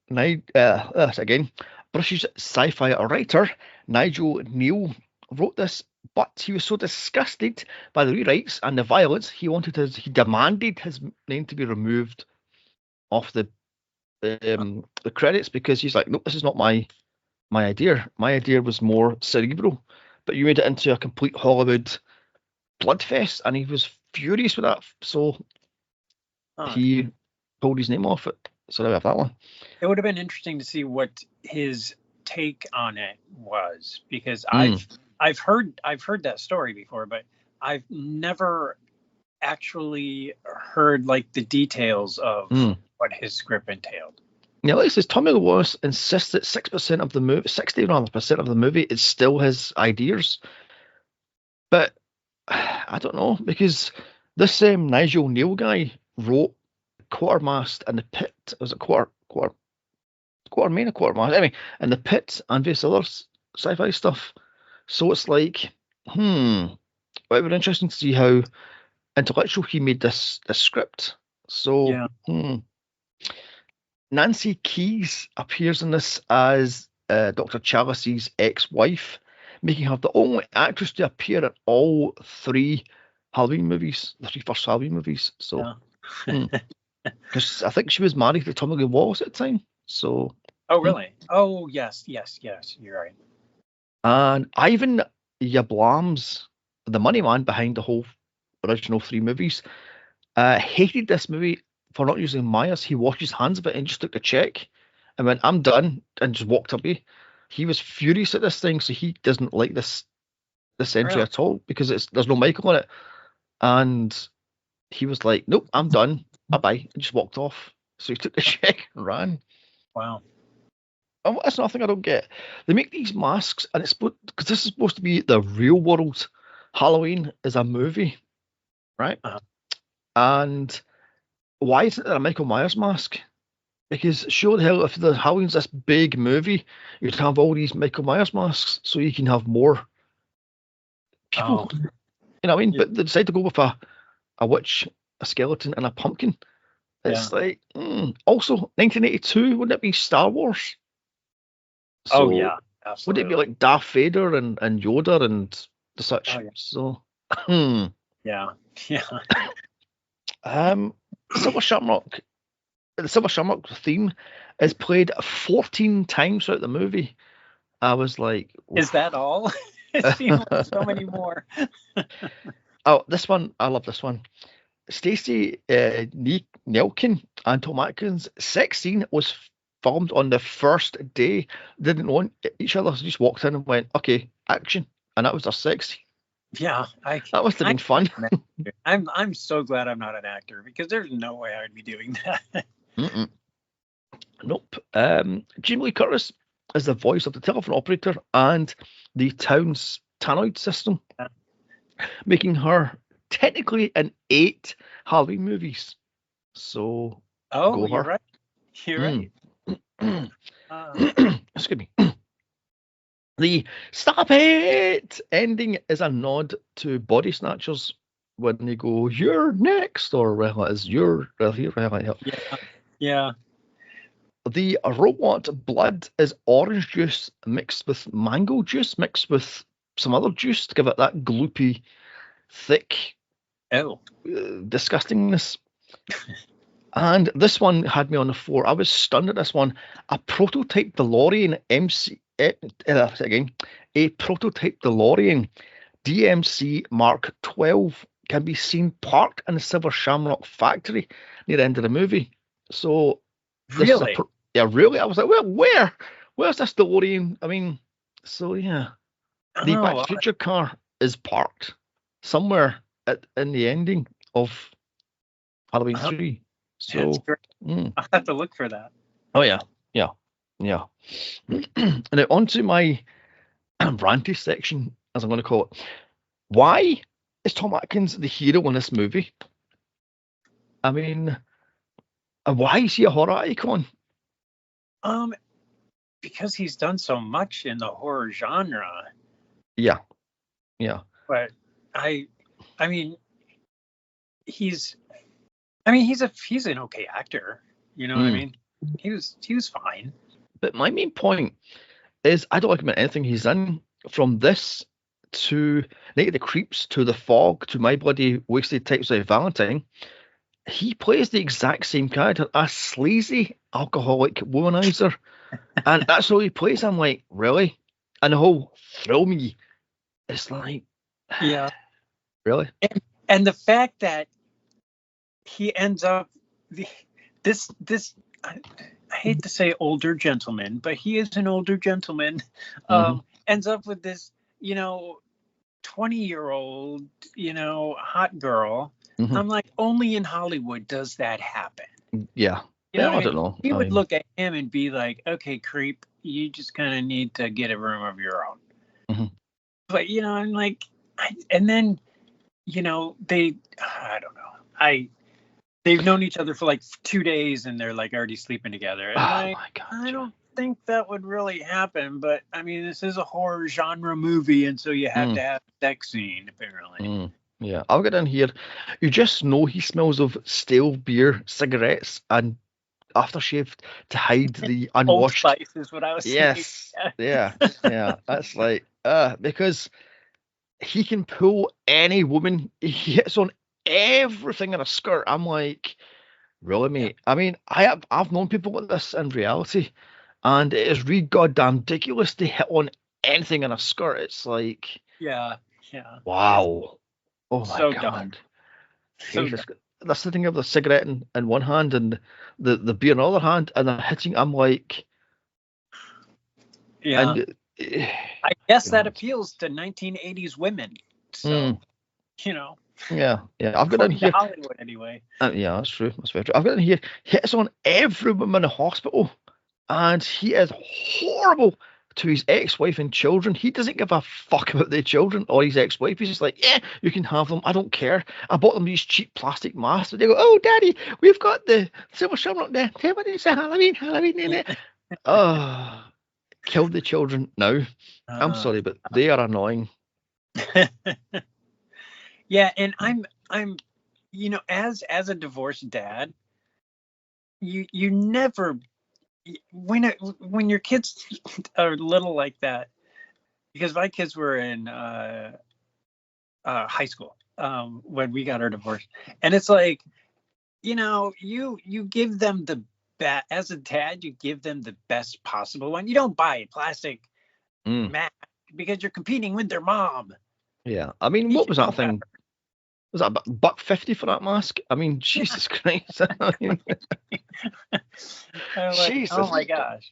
British sci-fi writer Nigel Neal wrote this, but he was so disgusted by the rewrites and the violence, he demanded his name to be removed off the credits because he's like, nope, this is not my idea. My idea was more cerebral. But you made it into a complete Hollywood bloodfest, and he was furious with that. So he pulled his name off it. So now we have that one. It would have been interesting to see what his take on it was, because I've heard that story before, but I've never actually heard like the details of what his script entailed. Yeah, like it says, Tommy Lee Wallace insists that 60% of the movie is still his ideas. But I don't know, because this Nigel Neal guy wrote Quartermast and The Pit. Was it Quartermain or Quartermast? Anyway, and The Pit and various other sci-fi stuff. So it's like, it would be interesting to see how intellectual he made this script. So, Nancy Keys appears in this as Dr. Chalice's ex-wife, making her the only actress to appear in all 3 Halloween movies, the 3 first Halloween movies. So, because I think she was married to Tommy Lee Wallace at the time. So. Oh really? Oh yes, you're right. And Ivan Yablans, the money man behind the whole original 3 movies, hated this movie for not using Myers. He washed his hands of it and just took a check and went, I'm done, and just walked away. He was furious at this thing, so he doesn't like this this entry Really? at all because there's no Michael on it. And he was like, nope, I'm done. Bye-bye. And just walked off. So he took the check and ran. Wow. And that's another thing I don't get. They make these masks, and it's because this is supposed to be the real world. Halloween is a movie, right? Uh-huh. And why isn't there a Michael Myers mask? Because sure the hell, if the Halloween's this big movie, you'd have all these Michael Myers masks so you can have more people. Oh. You know what I mean? Yeah. But they decide to go with a witch, a skeleton, and a pumpkin. It's like, also 1982, wouldn't it be Star Wars? So, yeah, absolutely. would it be like Darth Vader and Yoda and the such? Oh, yeah. So, yeah. Silver Shamrock. The Silver Shamrock theme is played 14 times throughout the movie. I was like, is that all? It seems like so many more. Oh, this one, I love this one. Stacey Nelkin and Tom Atkins' sex scene was filmed on the first day. They didn't know each other, so just walked in and went, okay, action. And that was their sex scene. Yeah, that must have been fun. I'm so glad I'm not an actor because there's no way I would be doing that. Nope. Jamie Lee Curtis is the voice of the telephone operator and the town's tannoy system, making her technically in 8 Halloween movies. So, go you're right. You're right. Excuse me. The "Stop it" ending is a nod to Body Snatchers when they go, "You're next," or well, it's "You're here." Yeah. The robot blood is orange juice mixed with mango juice mixed with some other juice to give it that gloopy, thick, disgustingness. And this one had me on the floor. I was stunned at this one. A prototype DeLorean a prototype DeLorean DMC Mark 12 can be seen parked in the Silver Shamrock factory near the end of the movie. So, really? Really? I was like, well, where's this DeLorean? I mean, so yeah. The Back to the Future car is parked somewhere in the ending of Halloween 3. So I'll have to look for that. Oh yeah. And now onto my ranty section, as I'm going to call it. Why is Tom Atkins the hero in this movie? I mean, and why is he a horror icon? Because he's done so much in the horror genre. Yeah. But I mean, he's an okay actor. You know what I mean? He was fine. But my main point is I don't like him in anything he's in. From this to Night of the Creeps to The Fog to My Bloody Wasted Types of Valentine, he plays the exact same character, a sleazy alcoholic womanizer. And that's all he plays. I'm like, really? And the whole thrill me, it's like, yeah, really? And the fact that he ends up this I hate to say older gentleman, but he is an older gentleman. Ends up with this 20-year-old hot girl. I'm like, only in Hollywood does that happen. Yeah. I don't know. He would look at him and be like, okay, creep, you just kind of need to get a room of your own. But I'm like, and then they, I don't know, they've known each other for like 2 days and they're like already sleeping together. And my God. I don't think that would really happen, but I mean, this is a horror genre movie, and so you have to have a sex scene, apparently. Yeah, I'll get in here. You just know he smells of stale beer, cigarettes, and aftershave to hide the unwashed. Old Spice is what I was saying. Yes, yeah. That's like because he can pull any woman. He hits on everything in a skirt. I'm like, really, mate? I mean, I've known people like this in reality, and it is really goddamn ridiculous to hit on anything in a skirt. It's like, yeah. Wow. Oh my so God. They're sitting there with a cigarette in one hand and the beer in the other hand, and they're hitting. I'm like, yeah. Yes, that appeals to 1980s women. So, Yeah. I've got down according to here. Hollywood, anyway. Yeah, that's true. That's very true. I've got in here. Hits on every woman in the hospital, and he is horrible to his ex-wife and children. He doesn't give a fuck about the children or his ex-wife. He's just like, yeah, you can have them. I don't care. I bought them these cheap plastic masks. And they go, oh, Daddy, we've got the silver shamrock there. It's a Halloween in it. Oh, kill the children now. I'm sorry, but they are annoying. Yeah, and I'm as a divorced dad, you never, when your kids are little like that, because my kids were in high school when we got our divorce, and it's like, you give them the best. As a dad, you give them the best possible one. You don't buy plastic mask because you're competing with their mom. Yeah, I mean, what was that thing? Was that $1.50 for that mask? I mean, Jesus Christ. I mean, Jesus. Oh my gosh.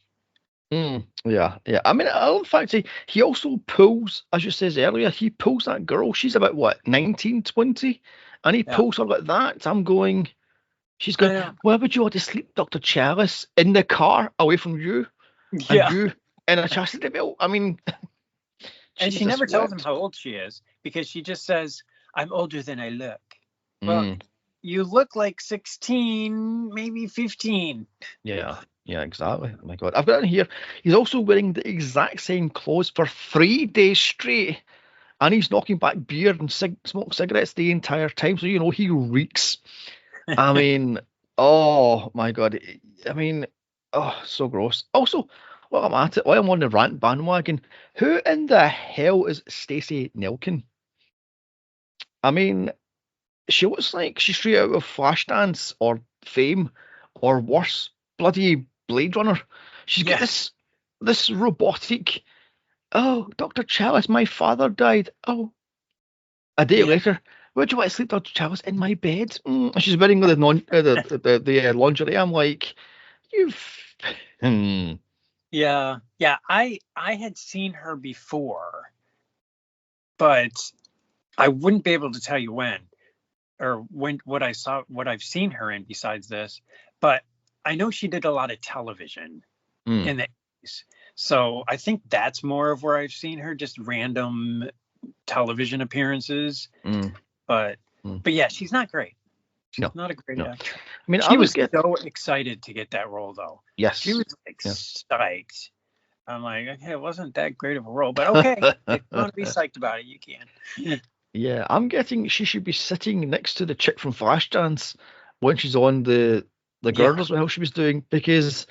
Yeah. I mean, in fact, he also pulls, as you says earlier, he pulls that girl. She's about, what, 19, 20? And he pulls her like that. I'm going, she's going, where would you want to sleep, Dr. Chalice? In the car, away from you? Yeah. And you in a chastity belt? I mean... And she never tells him how old she is, because she just says, I'm older than I look. Well, you look like 16, maybe 15. Yeah, exactly. Oh my God. I've got in here, he's also wearing the exact same clothes for 3 days straight. And he's knocking back beer and smoke cigarettes the entire time. So, he reeks. I mean, oh my God. I mean, oh, so gross. Also, while I'm at it, while I'm on the rant bandwagon, who in the hell is Stacey Nelkin? I mean, she looks like she's straight out of Flashdance or Fame or worse, bloody Blade Runner. She's got this robotic, oh, Dr. Chalice, my father died. Oh, a day later, where'd you want to sleep, Dr. Chalice? In my bed. She's wearing the lingerie. I'm like, Yeah. I had seen her before, but I wouldn't be able to tell you when what I've seen her in besides this. But I know she did a lot of television in the 80s. So I think that's more of where I've seen her, just random television appearances. But yeah, she's not great. She's not a great actor. I mean, she was so excited to get that role, though. Yes. She was psyched. I'm like, okay, it wasn't that great of a role, but okay. If you want to be psyched about it, you can. Yeah, I'm getting she should be sitting next to the chick from Flashdance when she's on the girders, what the hell she was doing, because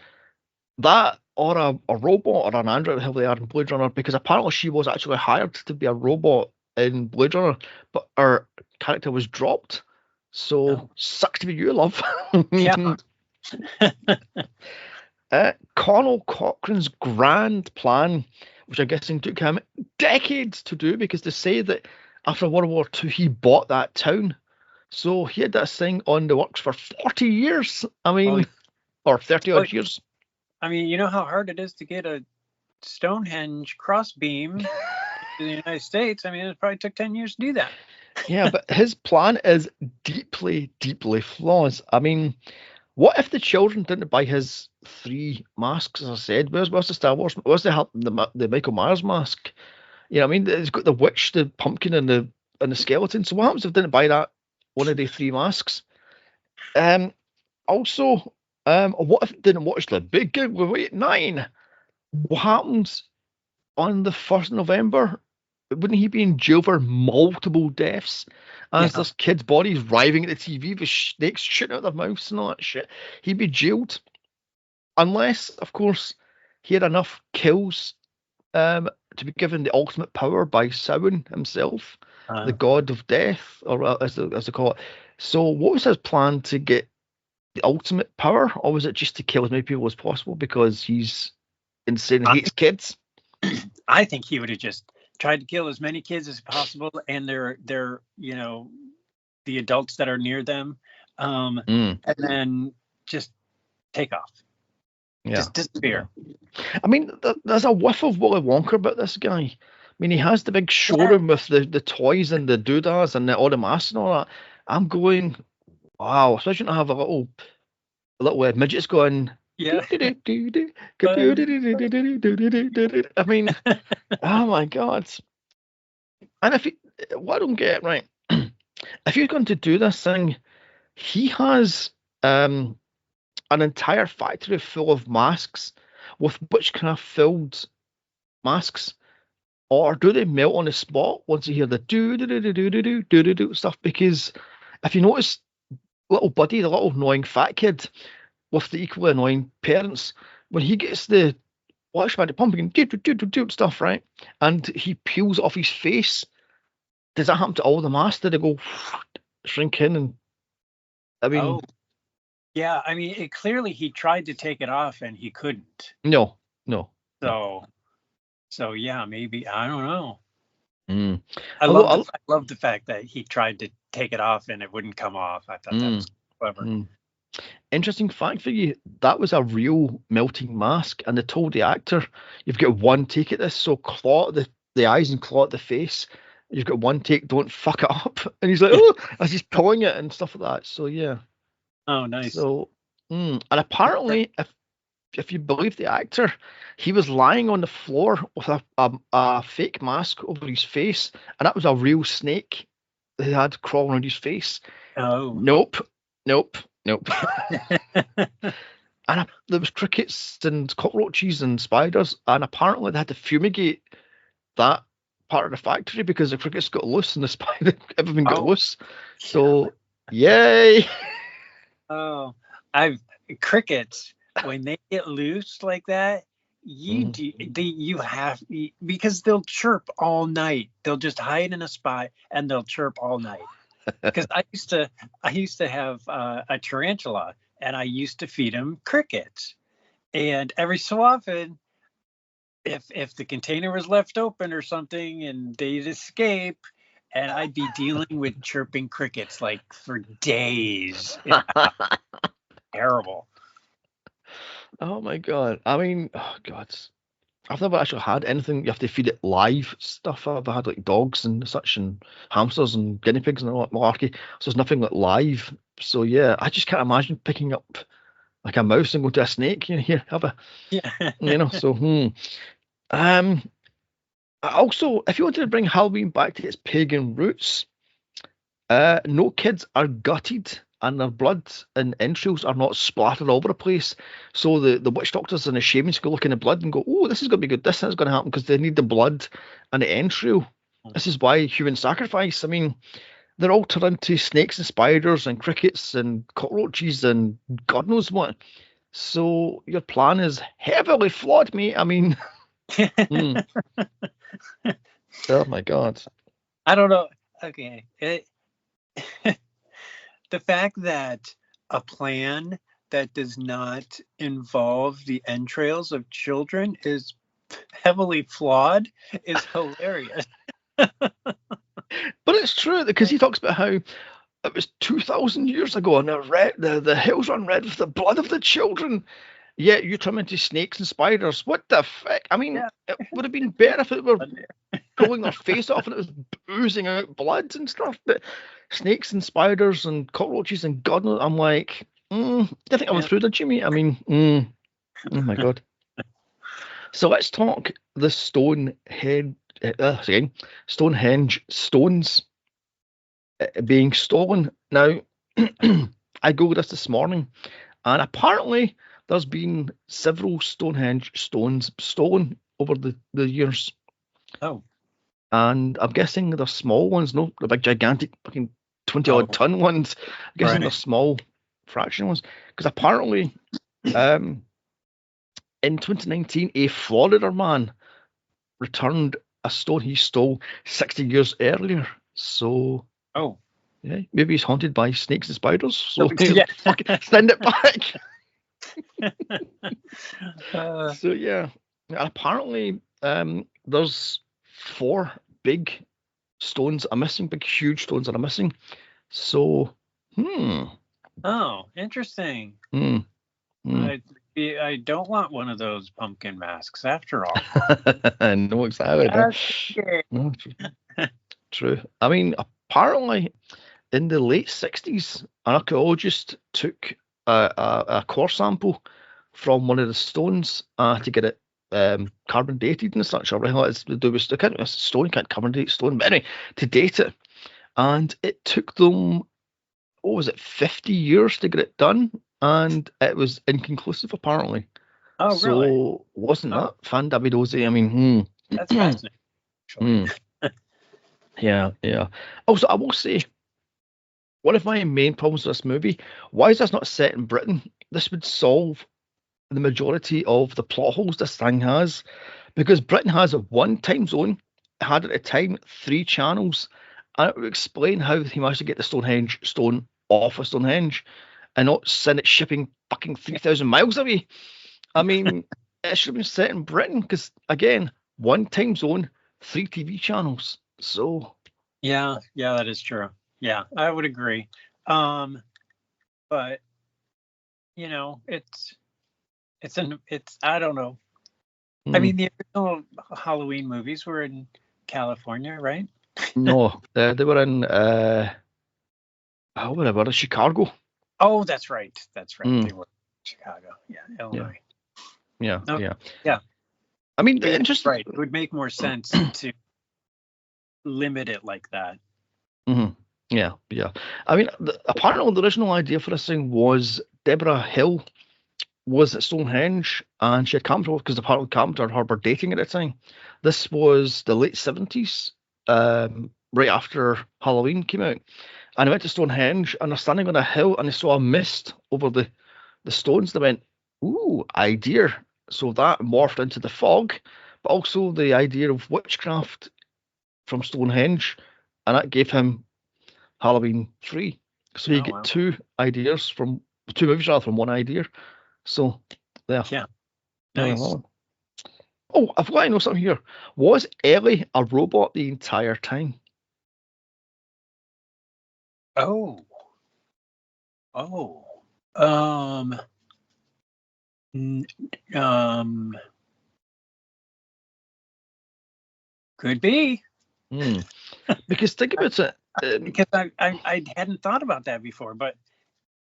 that, or a robot or an android, the hell they are in Blade Runner, because apparently she was actually hired to be a robot in Blade Runner, but her character was dropped. So sucks to be you, love. Yeah. Conal Cochrane's grand plan, which I'm guessing took him decades to do, because they say that after World War II he bought that town. So he had this thing on the works for 40 years. I mean, or 30 odd years. I mean, you know how hard it is to get a Stonehenge crossbeam to the United States? I mean, it probably took 10 years to do that. Yeah, but his plan is deeply, deeply flawed. I mean, what if the children didn't buy his 3 masks, as I said? Where's the Star Wars? Where's the Michael Myers mask? You know what I mean? It's got the witch, the pumpkin, and the skeleton. So what happens if they didn't buy that one of the 3 masks? Also, what if they didn't watch The Big Game with Weight 9? What happens on the 1st of November? Wouldn't he be in jail for multiple deaths? As this kid's body's writhing at the TV with snakes shooting out their mouths and all that shit. He'd be jailed. Unless, of course, he had enough kills to be given the ultimate power by Samhain himself, the god of death, or as they call it. So what was his plan to get the ultimate power? Or was it just to kill as many people as possible because he's insane and hates kids? I think he would have just tried to kill as many kids as possible, and their the adults that are near them, and then just take off. just disappear. I mean, there's a whiff of Willy Wonka about this guy. I mean, he has the big showroom with the toys and the doodads and all the masks and all that. I'm going, wow, especially to have a little midgets going. Yeah. I mean, oh my God. And what I don't get, right, if you're going to do this thing, he has an entire factory full of masks with witchcraft filled masks, or do they melt on the spot once you hear the do stuff? Because if you notice, little Buddy, the little annoying fat kid with the equally annoying parents, when he gets the watchman pumping stuff, right, and he peels off his face, does that happen to all the masks? Did they go shrink in? And I mean, yeah, I mean, clearly he tried to take it off and he couldn't. No. So yeah, maybe, I don't know. Mm. I love the fact that he tried to take it off and it wouldn't come off. I thought that was clever. Interesting fact for you, that was a real melting mask, and they told the actor, you've got one take at this, so claw at the eyes and claw at the face. You've got one take, don't fuck it up. And he's like, oh, as he's pulling it and stuff like that. So yeah. Oh, nice. So, and apparently, if you believe the actor, he was lying on the floor with a fake mask over his face, and that was a real snake that he had crawling around his face. Oh. Nope. And there was crickets and cockroaches and spiders, and apparently they had to fumigate that part of the factory because the crickets got loose and the spider everything got loose. So, yay! Oh, crickets, when they get loose like that, you have, because they'll chirp all night. They'll just hide in a spot and they'll chirp all night. Because I used to have a tarantula, and I used to feed him crickets, and every so often, if the container was left open or something and they'd escape, and I'd be dealing with chirping crickets like for days. Terrible. Oh my God. I mean, oh God. I've never actually had anything you have to feed it live stuff. I've had like dogs and such, and hamsters and guinea pigs and all that malarkey. So there's nothing like live. So yeah, I just can't imagine picking up like a mouse and go to a snake. Here, have a, So also, if you wanted to bring Halloween back to its pagan roots, no kids are gutted and their blood and entrails are not splattered all over the place. So the witch doctors and the shamans go look in the blood and go, oh, this is going to be good. This is going to happen because they need the blood and the entrail. This is why human sacrifice. I mean, they're all turned into snakes and spiders and crickets and cockroaches and God knows what. So your plan is heavily flawed, mate. I mean, oh my God. I don't know. Okay. The fact that a plan that does not involve the entrails of children is heavily flawed is hilarious. But it's true, because he talks about how it was 2,000 years ago and the hills run red with the blood of the children. Yet you turn into snakes and spiders. What the fuck? I mean, It would have been better if it were pulling their face off and it was oozing out blood and stuff. But snakes and spiders and cockroaches and God knows, I'm like, I think I went through the Jimmy. I mean, oh my God. So let's talk the Stonehenge stones being stolen. Now, I googled this morning, and apparently there's been several Stonehenge stones stolen over the years. Oh. And I'm guessing they're small ones, no, the big gigantic fucking 20-odd ton ones. I'm guessing they're small fraction ones. Because apparently, in 2019, a Florida man returned a stone he stole 60 years earlier. So, yeah, maybe he's haunted by snakes and spiders. So fucking send it back. So yeah, apparently there's 4 big stones are missing, big huge stones that are missing. So oh, interesting. I don't want one of those pumpkin masks after all. No, exactly. No, true. I mean, apparently, in the late 60s, an archaeologist took a core sample from one of the stones to get it carbon dated and such. I realize there was a stone, can't carbon date stone, but anyway, to date it. And it took them, what was it, 50 years to get it done, and it was inconclusive apparently. Oh, So really? wasn't that fandabidozy? I mean, That's fascinating. Yeah. Also, I will say, one of my main problems with this movie, why is this not set in Britain? This would solve the majority of the plot holes this thing has, because Britain has a one time zone, had at the time 3 channels, and it would explain how he managed to get the Stonehenge stone off of Stonehenge and not send it shipping fucking 3,000 miles away. I mean, it should have been set in Britain because, again, one time zone, 3 TV channels. So yeah, that is true. Yeah, I would agree. But you know, it's I don't know. I mean, the original Halloween movies were in California, right? No, they were in whatever, Chicago. Oh, that's right. They were in Chicago. Yeah, Illinois. Yeah. I mean, interesting. Right. It would make more sense to limit it like that. Mm-hmm. Yeah. I mean, apparently the original idea for this thing was Deborah Hill was at Stonehenge, and she had Carpenter, because apparently Carpenter and her were dating at the time. This was the late 70s, right after Halloween came out. And I went to Stonehenge, and they're standing on a hill, and they saw a mist over the stones. They went, ooh, idea. So that morphed into the fog, but also the idea of witchcraft from Stonehenge, and that gave him Halloween 3. So you get 2 ideas from 2 movies rather from one idea. So there. Yeah. Nice. Oh, I've got to know something here. Was Ellie a robot the entire time? Oh. Could be. Because think about it. Because I hadn't thought about that before, but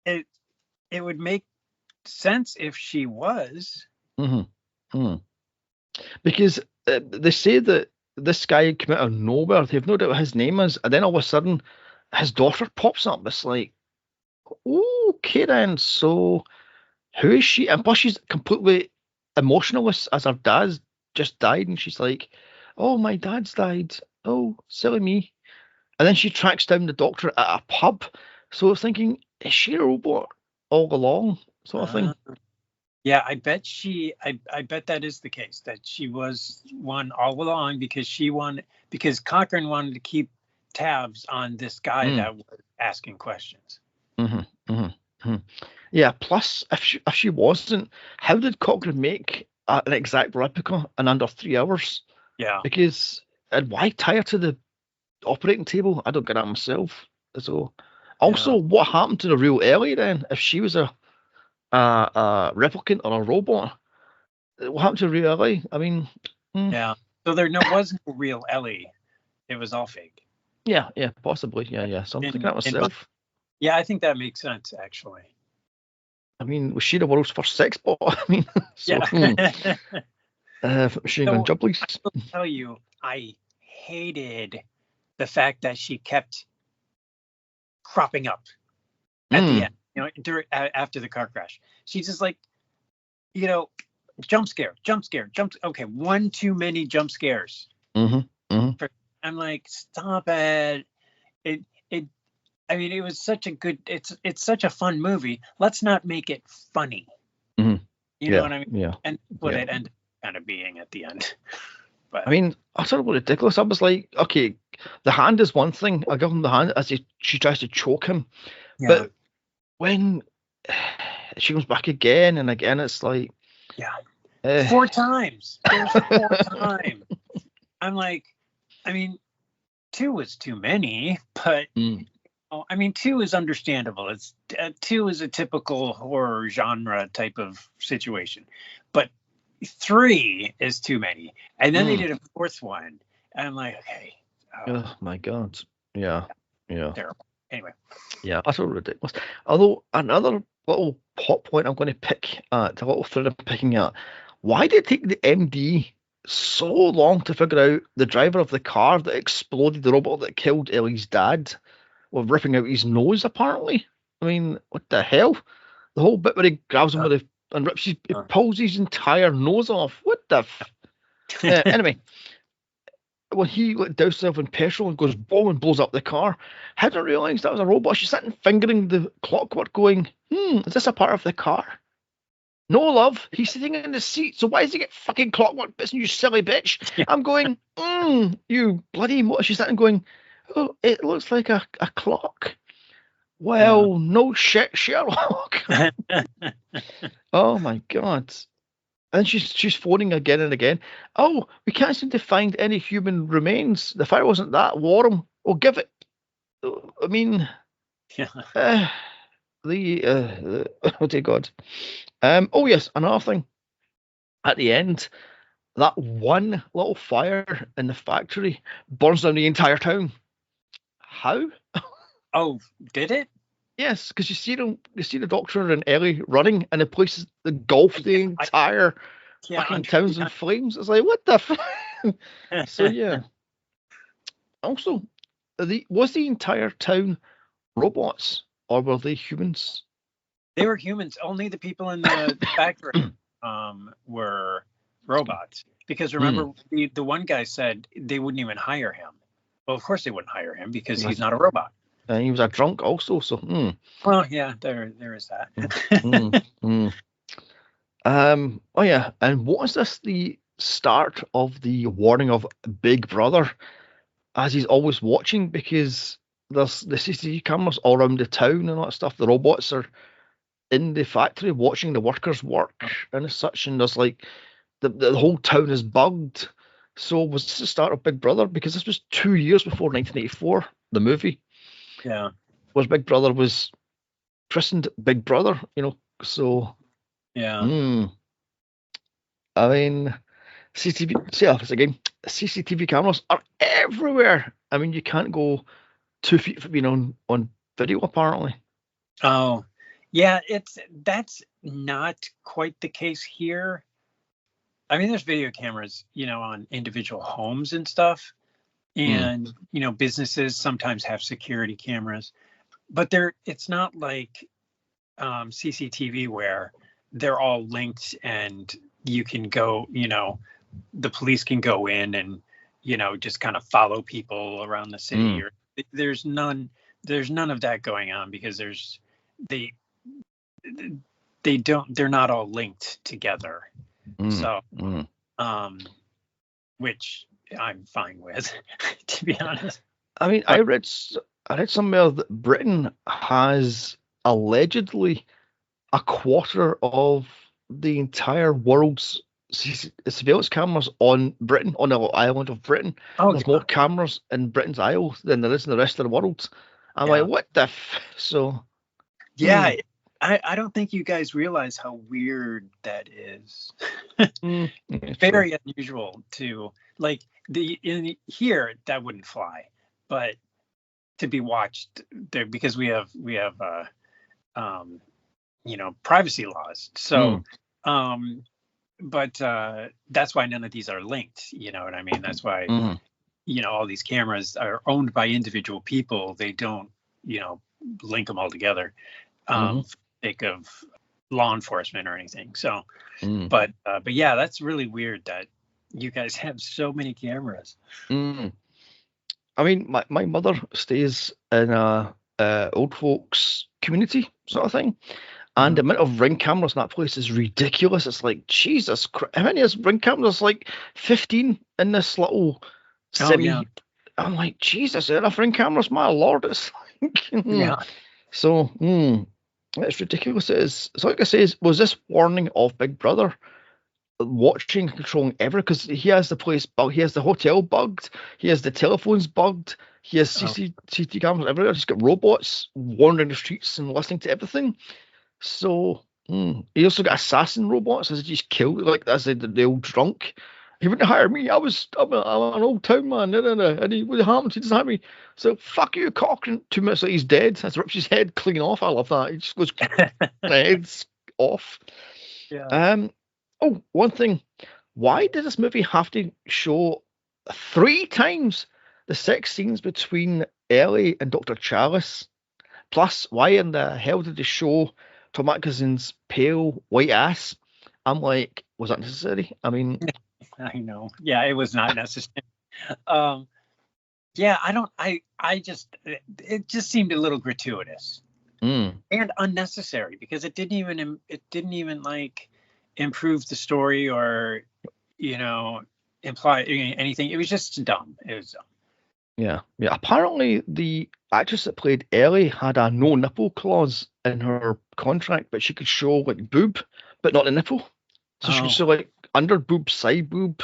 it would make sense if she was. Because they say that this guy came out of nowhere. They have no doubt what his name is, and then all of a sudden, his daughter pops up. It's like, okay then. So who is she? And plus, she's completely emotionless, as her dad just died, and she's like, "Oh, my dad's died. Oh, silly me." And then she tracks down the doctor at a pub. So I was thinking, is she a robot all along, sort of thing? Yeah, I bet I bet that is the case, that she was one all along because Cochrane wanted to keep tabs on this guy that was asking questions. Yeah. Plus, if she wasn't, how did Cochrane make an exact replica in under 3 hours? Yeah. Because, and why tie her to the operating table? I don't get that myself. So, also, what happened to the real Ellie then? If she was a replicant or a robot, what happened to real Ellie? I mean, yeah. So there wasn't a real Ellie. It was all fake. Yeah, possibly. Yeah. So I'm thinking that myself. Yeah, I think that makes sense, actually. I mean, was she the world's first sex bot? I mean, so, Machine Gun Jubblies. I will tell you, I hated the fact that she kept cropping up at the end. You know, after the car crash, she's just like, you know, jump scare. Okay, one too many jump scares. I'm like, stop it. I mean, it was such a good. It's such a fun movie. Let's not make it funny. You know what I mean? Yeah. And what it ended up kind of being at the end. But I mean, I thought it was ridiculous. I was like, okay, the hand is one thing. I give him the hand as she tries to choke him, but when she comes back again and again, it's like, 4 times. There's 4 times. I'm like, I mean, 2 was too many, but Oh, I mean, 2 is understandable. It's 2 is a typical horror genre type of situation, but 3 is too many. And then they did a 4th one, and I'm like, okay. Oh my God. Yeah. Terrible. Anyway. Yeah, that's all ridiculous. Although another little plot point I'm going to pick at, a little thread I'm picking at, why did it take the MD so long to figure out the driver of the car that exploded the robot that killed Ellie's dad with ripping out his nose, apparently? I mean, what the hell? The whole bit where he grabs him and rips he pulls his entire nose off. What the anyway, when he doused himself in petrol and goes boom and blows up the car, hadn't realised that was a robot. She's sitting fingering the clockwork going, is this a part of the car? No, love, he's sitting in the seat, so why does he get fucking clockwork bits, you silly bitch? I'm going, you bloody she's sitting going, oh, it looks like a clock. Well, no shit, Sherlock. Oh my God. And she's phoning again and again. Oh, we can't seem to find any human remains. The fire wasn't that warm. Oh, give it. I mean, oh dear God. Oh yes, another thing. At the end, that one little fire in the factory burns down the entire town. How? Oh, did it? Yes, because you see the Doctor and Ellie running, and the place is engulfed the entire fucking town's in flames. It's like, what the So yeah. Also, was the entire town robots, or were they humans? They were humans. Only the people in the factory were robots. Because remember, the one guy said they wouldn't even hire him. Well, of course they wouldn't hire him because he's not a robot. And he was a drunk also, so. Well, yeah, there is that. Oh yeah, and what is this? The start of the warning of Big Brother, as he's always watching, because there's the CCTV cameras all around the town and all that stuff. The robots are in the factory watching the workers work and such, and there's like the whole town is bugged. So was this the start of Big Brother? Because this was 2 years before 1984, the movie. Yeah. Was Big Brother was christened Big Brother, so. Yeah. I mean, CCTV cameras are everywhere. I mean, you can't go 2 feet from being on video, apparently. Oh, yeah, that's not quite the case here. I mean, there's video cameras, on individual homes and stuff. And, businesses sometimes have security cameras, but it's not like CCTV where they're all linked and you can go, the police can go in and, just kind of follow people around the city. Or there's none of that going on because they're not all linked together. So, which I'm fine with, to be honest. I mean, I read somewhere that Britain has allegedly a quarter of the entire world's surveillance cameras on Britain, on the island of Britain. There's more cameras in Britain's Isle than there is in the rest of the world. I'm like, what the so? Yeah, I don't think you guys realize how weird that is. Very unusual to like here that wouldn't fly, but to be watched there because we have privacy laws. So but that's why none of these are linked, you know what I mean? That's why all these cameras are owned by individual people. They don't link them all together for the sake of law enforcement or anything. So but yeah, that's really weird that you guys have so many cameras. I mean, my mother stays in a old folks community sort of thing, and the amount of Ring cameras in that place is ridiculous. It's like, Jesus Christ, how many is Ring cameras? Like 15 in this little city. Oh, yeah. I'm like, Jesus, are enough Ring cameras? My Lord, it's like, So, it's ridiculous. It is. So, like I say, was this warning of Big Brother watching, controlling everything? Because he has the place bugged, he has the hotel bugged, he has the telephones bugged, He has CCTV cameras everywhere. He's got robots wandering the streets and listening to everything. So he also got assassin robots as he just killed, like as the old drunk. He wouldn't hire me. I'm an old town man. No. And he what happened? He doesn't hire me. So fuck you, cock. And 2 minutes later, he's dead. That's rips his head clean off. I love that. He just goes head's off. Yeah. Oh, one thing. Why did this movie have to show 3 times the sex scenes between Ellie and Dr. Chalice? Plus, why in the hell did they show Tom Atkinson's pale white ass? I'm like, was that necessary? I mean, I know. Yeah, it was not necessary. Yeah, it just seemed a little gratuitous and unnecessary because it didn't even like improve the story or, imply anything. It was just dumb. It was dumb. Yeah. Apparently, the actress that played Ellie had a no nipple clause in her contract, but she could show like boob, but not the nipple. So she could show like under boob, side boob,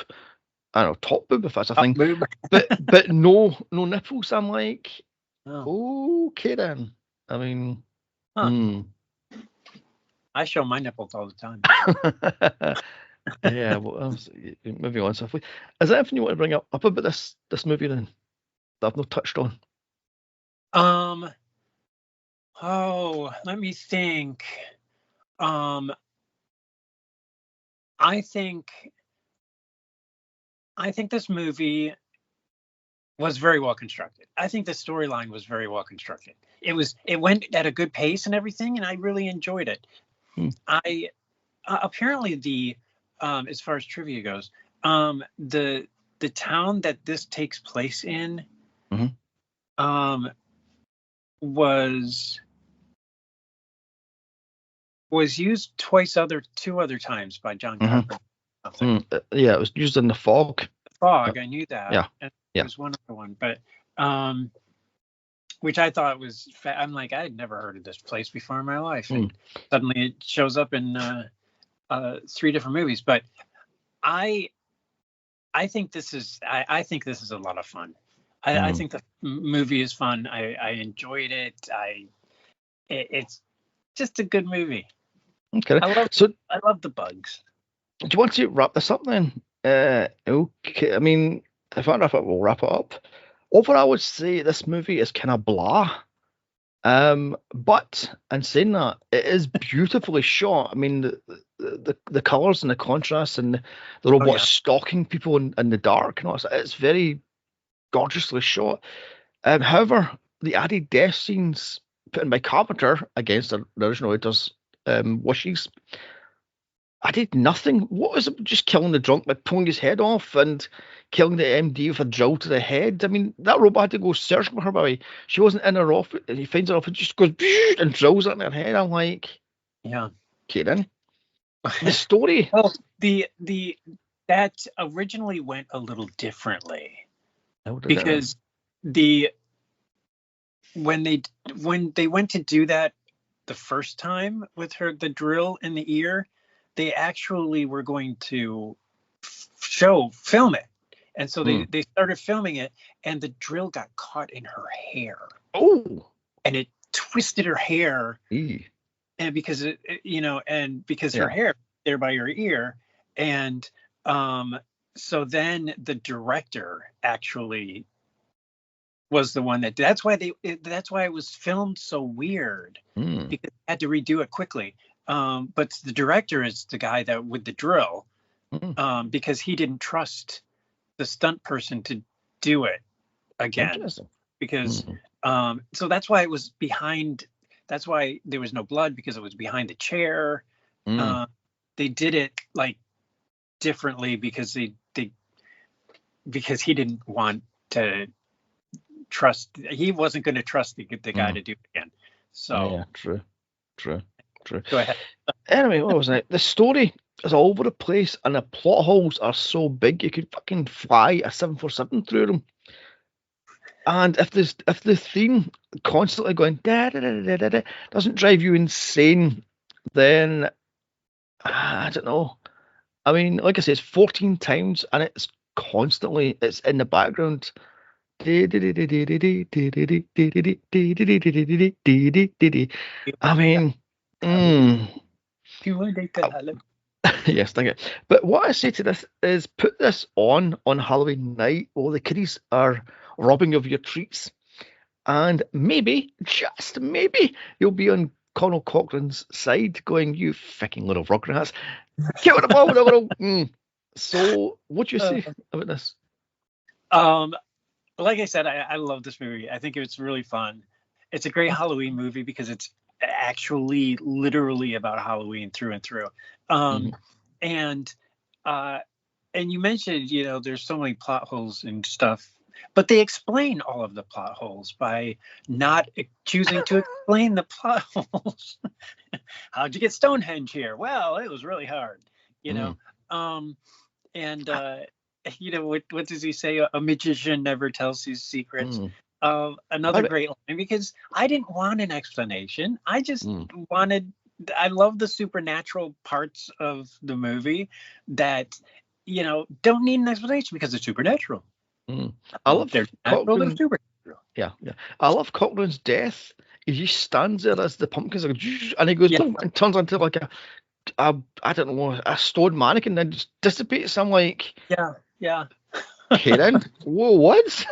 I don't know, top boob if that's a thing. Boob. but no nipples. I'm like, okay then. I mean, I show my nipples all the time. Yeah. Well, moving on swiftly. Is there anything you want to bring up about this movie then that I've not touched on? Let me think. I think this movie was very well constructed. I think the storyline was very well constructed. It went at a good pace and everything, and I really enjoyed it. I apparently as far as trivia goes, the town that this takes place in, was used two other times by John Carpenter. Yeah, it was used in The Fog. Fog, I knew that. Yeah. And there was one other one, but which I thought was. I'm like, I had never heard of this place before in my life, and suddenly it shows up in 3 different movies. But I think this is. I think this is a lot of fun. I think the movie is fun. I enjoyed it. It's just a good movie. Okay. I love the bugs. Do you want to wrap this up then? Okay. I mean, if I wrap it, we'll wrap it up. Overall, I would say this movie is kind of blah. But in saying that, it is beautifully shot. I mean, the colours and the contrast and the robots stalking people in the dark and all that, it's very gorgeously shot. However, the added death scenes put in by Carpenter against the original editor's wishes, I did nothing. What is it? Just killing the drunk by pulling his head off and killing the MD with a drill to the head. I mean, that robot had to go searching for her, by the way. She wasn't in her office. He finds her off and just goes and drills it in her head. I'm like, okay then. The story. Well, that originally went a little differently because when they went to do that the first time with the drill in the ear, they actually were going to film it. And so they started filming it, and the drill got caught in her hair. Oh. And it twisted her hair. And because her hair there by her ear. And so then the director actually was the one that's why it was filmed so weird, because they had to redo it quickly. But the director is the guy that with the drill, because he didn't trust the stunt person to do it again. Because so that's why it was behind. That's why there was no blood, because it was behind the chair. They did it like differently because because he didn't want to trust. He wasn't going to trust the guy to do it again. So true. Go ahead. Anyway, what was it? The story is all over the place, and the plot holes are so big you could fucking fly a 747 through them. And if the theme constantly going da da da da da doesn't drive you insane, then I don't know. I mean, like I say, it's 14 times, and it's in the background. I mean, yes, thank you. But what I say to this is put this on Halloween night while the kiddies are robbing of your treats, and maybe, just maybe, you'll be on Conal Cochrane's side going, you fucking little rugrats, kill the ball with a little... So, what do you say about this? Like I said, I love this movie. I think it's really fun. It's a great Halloween movie because it's actually literally about Halloween through and through. And you mentioned, there's so many plot holes and stuff, but they explain all of the plot holes by not choosing to explain the plot holes. How'd you get Stonehenge here? Well, it was really hard, what does he say? A magician never tells his secrets. Another great line, because I didn't want an explanation. I just wanted... I love the supernatural parts of the movie that, don't need an explanation because it's supernatural. I love Cochrane. Yeah. I love Cochrane's death. He just stands there as the pumpkins are, and he goes boom, and turns into like a I don't know, a stone mannequin, and then just dissipates. I'm like, Karen, whoa, what?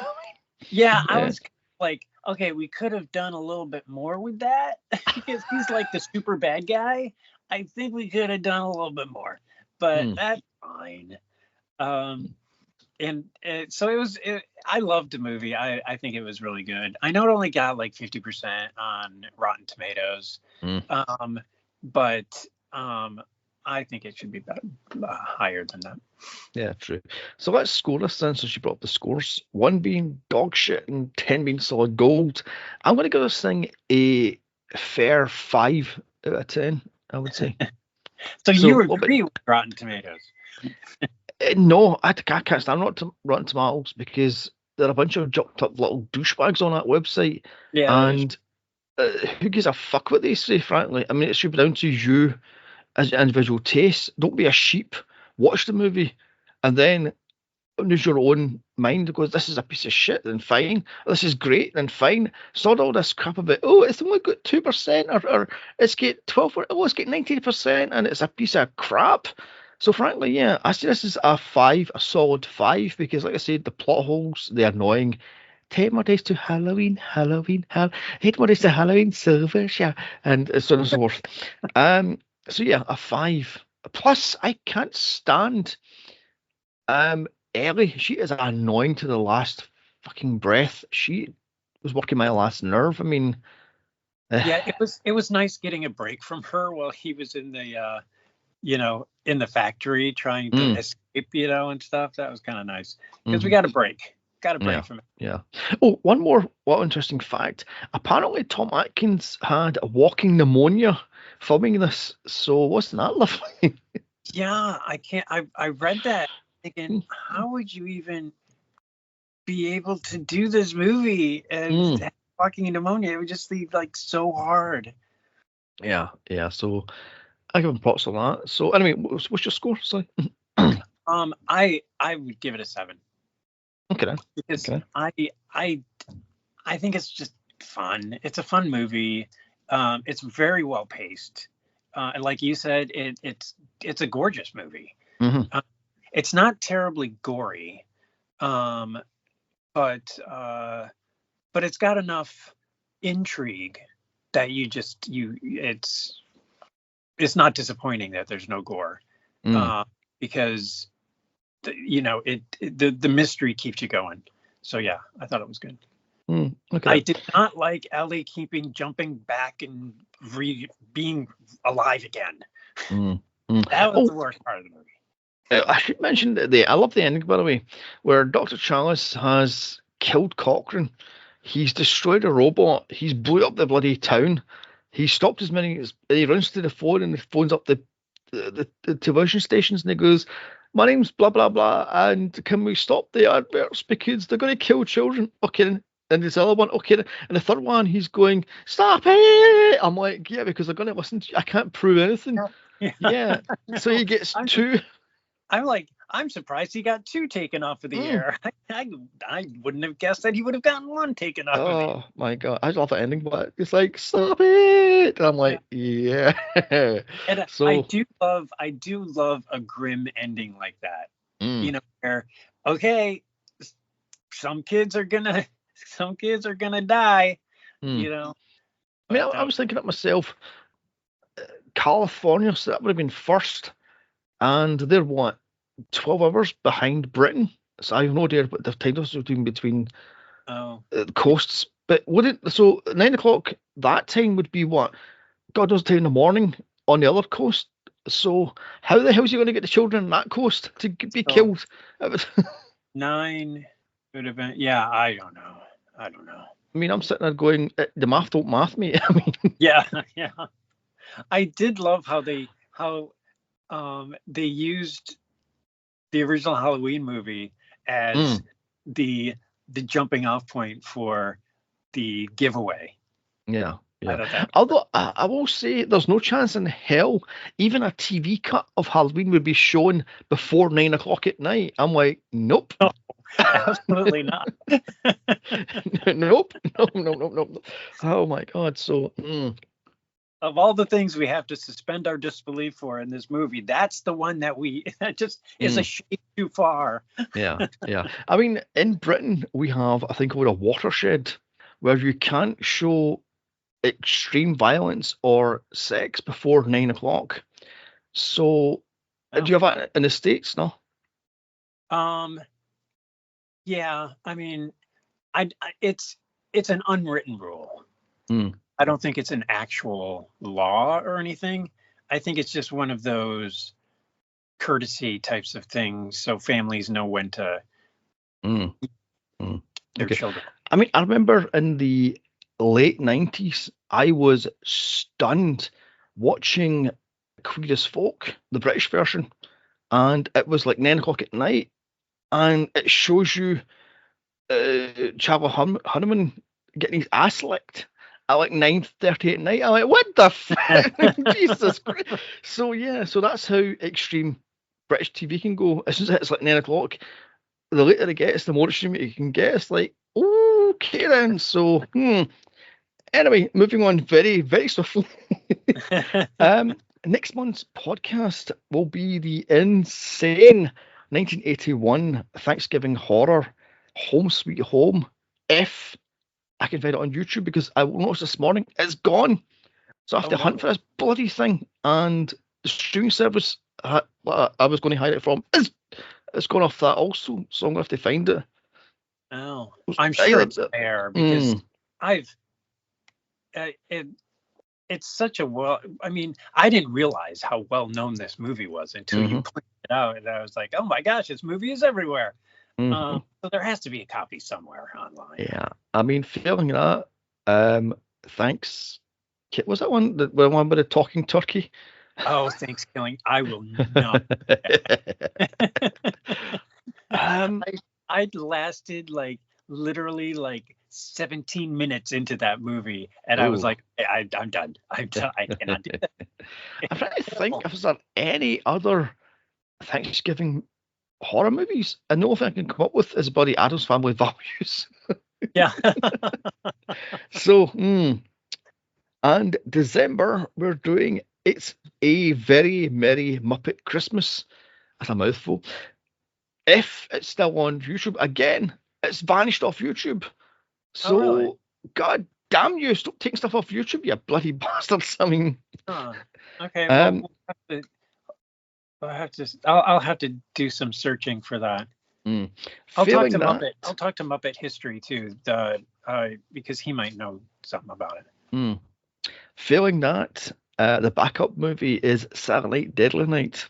I was like, okay, we could have done a little bit more with that because he's like the super bad guy. I think we could have done a little bit more, but that's fine. And so I loved the movie. I think it was really good. I know it only got like 50% on Rotten Tomatoes, but I think it should be higher than that. Yeah, true. So let's score this then, since you brought up the scores. 1 being dog shit and 10 being solid gold. I'm going to give this thing a fair 5 out of 10, I would say. So you agree with Rotten Tomatoes? No, I can't stand Rotten Tomatoes because there are a bunch of jucked up little douchebags on that website. Yeah, and who gives a fuck what they say, frankly? I mean, it should be down to you as your individual taste. Don't be a sheep. Watch the movie and then use your own mind. Goes, this is a piece of shit, then fine. This is great, then fine. Sod all this crap about, it's only got 2% or it's got 12, it's got 90%, and it's a piece of crap. So frankly, yeah, I see this as a 5, a solid 5, because like I said, the plot holes, they're annoying. 10 more days to Halloween, 8 more days to Halloween, silver, yeah, and so on and so forth. So yeah, a 5. Plus, I can't stand Ellie. She is annoying to the last fucking breath. She was working my last nerve. I mean, yeah, it was nice getting a break from her while he was in the in the factory trying to escape, and stuff. That was kind of nice because we got a break. From it. Yeah. Oh, one more interesting fact. Apparently, Tom Atkins had a walking pneumonia filming this. So wasn't that lovely? Yeah, I read that thinking, how would you even be able to do this movie and have walking pneumonia? It would just be like so hard. Yeah. So I give him props on that. So anyway, what's your score? Sorry. I would give it a 7. Okay then. Because I think it's just fun. It's a fun movie. It's very well paced. And like you said, it's a gorgeous movie. It's not terribly gory, but it's got enough intrigue that it's not disappointing that there's no gore, because the mystery keeps you going. So yeah, I thought it was good. Okay. I did not like Ellie jumping back and being alive again. That was the worst part of the movie. I should mention that I love the ending, by the way, where Dr. Chalice has killed Cochrane. He's destroyed a robot. He's blew up the bloody town. He stopped as many as he runs to the phone, and the phone's up the television stations, and he goes, "My name's blah blah blah, and can we stop the adverts because they're going to kill children?" Okay, and this other one, okay, and the third one, he's going, "Stop it!" I'm like, yeah, because they're going to listen to you. I can't prove anything. Yeah. So he gets 2. I'm like, I'm surprised he got 2 taken off of the air. I wouldn't have guessed that he would have gotten 1 taken off of the air. Oh my god, I love the ending, but it's like, stop it! And I'm like, yeah. And So I do love a grim ending like that. Where, okay, some kids are gonna die. I mean, I was thinking of myself, California, so that would have been first, and they're what, 12 hours behind Britain. So I have no idea what the time difference between the coasts. But so 9 o'clock that time would be what? God knows, 10 in the morning on the other coast. So how the hell is he going to get the children on that coast to be killed? 9 would have been. Yeah, I don't know. I mean, I'm sitting there going, the math don't math, mate. I mean, yeah. I did love how they used the original Halloween movie as the jumping off point for the giveaway. Yeah. Although I will say there's no chance in hell even a TV cut of Halloween would be shown before 9 o'clock at night. I'm like, nope. No, absolutely not. Nope. No. Oh my God. So of all the things we have to suspend our disbelief for in this movie, that's the one that just is a shade too far. Yeah. I mean, in Britain, we have, I think, a watershed where you can't show extreme violence or sex before 9 o'clock. So, do you have that in the States? No. Yeah. I mean, it's an unwritten rule. I don't think it's an actual law or anything. I think it's just one of those courtesy types of things, so families know when to their children. I mean, I remember in the late 90s, I was stunned watching Queer as Folk, the British version, and it was like 9 o'clock at night, and it shows you Chavo Hunneman getting his ass licked at like 9:30 at night. I'm like, what the fuck? Jesus Christ. So that's how extreme British TV can go. As soon as it's like 9 o'clock, the later it gets, the more extreme it can get. It's like, okay then. So, anyway, moving on very, very swiftly. Next month's podcast will be the insane 1981 Thanksgiving horror Home Sweet Home. If I can find it on YouTube, because I noticed this morning it's gone. So I have to hunt for this bloody thing. And the streaming service I was going to hide it from it's gone off that also. So I'm going to have to find it. Oh, I'm sure it's there because it's such a I mean, I didn't realize how well known this movie was until you pointed it out, and I was like, oh my gosh, this movie is everywhere. So there has to be a copy somewhere online. Yeah, I mean, failing that, thanks. Was that one the one with the talking turkey? Oh, Thanksgiving! I will not. I'd lasted literally 17 minutes into that movie, and I was like, I'm done. I cannot do that. I'm trying to think if there's any other Thanksgiving horror movies. And the only thing I can come up with is Buddy Addams Family Values. Yeah. So, and December we're doing It's a Very Merry Muppet Christmas. That's a mouthful. If it's still on YouTube, again, it's vanished off YouTube. So, really? God damn you, stop taking stuff off YouTube, you bloody bastards. I mean, okay. Well, I'll have to do some searching for that. I'll talk to Muppet History too, because he might know something about it. Failing that, the backup movie is Saturday Night Deadly Night,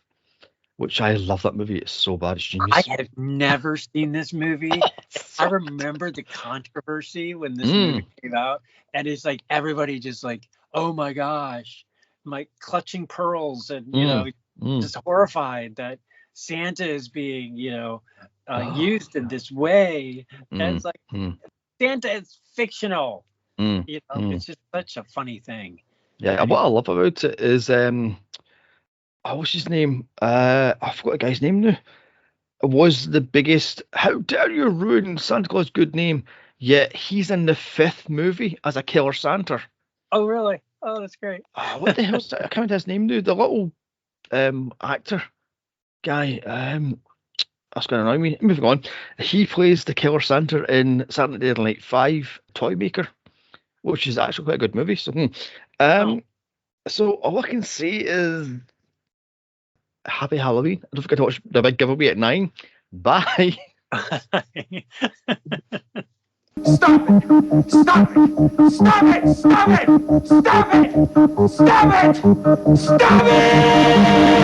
which I love. That movie. It's so bad, it's genius. I have never seen this movie. I remember the controversy when this movie came out, and it's like everybody just like, oh my gosh, my clutching pearls, and just horrified that Santa is being used in this way. And it's like Santa is fictional. It's just such a funny thing. Yeah, what I love about it is what's his name? I forgot the guy's name now. was the biggest. How dare you ruin Santa Claus' good name? Yet he's in the 5th movie as a killer Santa. Oh, really? Oh, that's great. What the hell's that? I can't remember his name now. The little actor guy. That's going to annoy me. Moving on. He plays the killer Santa in Saturday Night 5 Toy Maker, which is actually quite a good movie. So all I can say is happy Halloween. Don't forget to watch the big giveaway at 9. Bye. Stop it! Stop it! Stop it! Stop it! Stop it! Stop it! Stop it!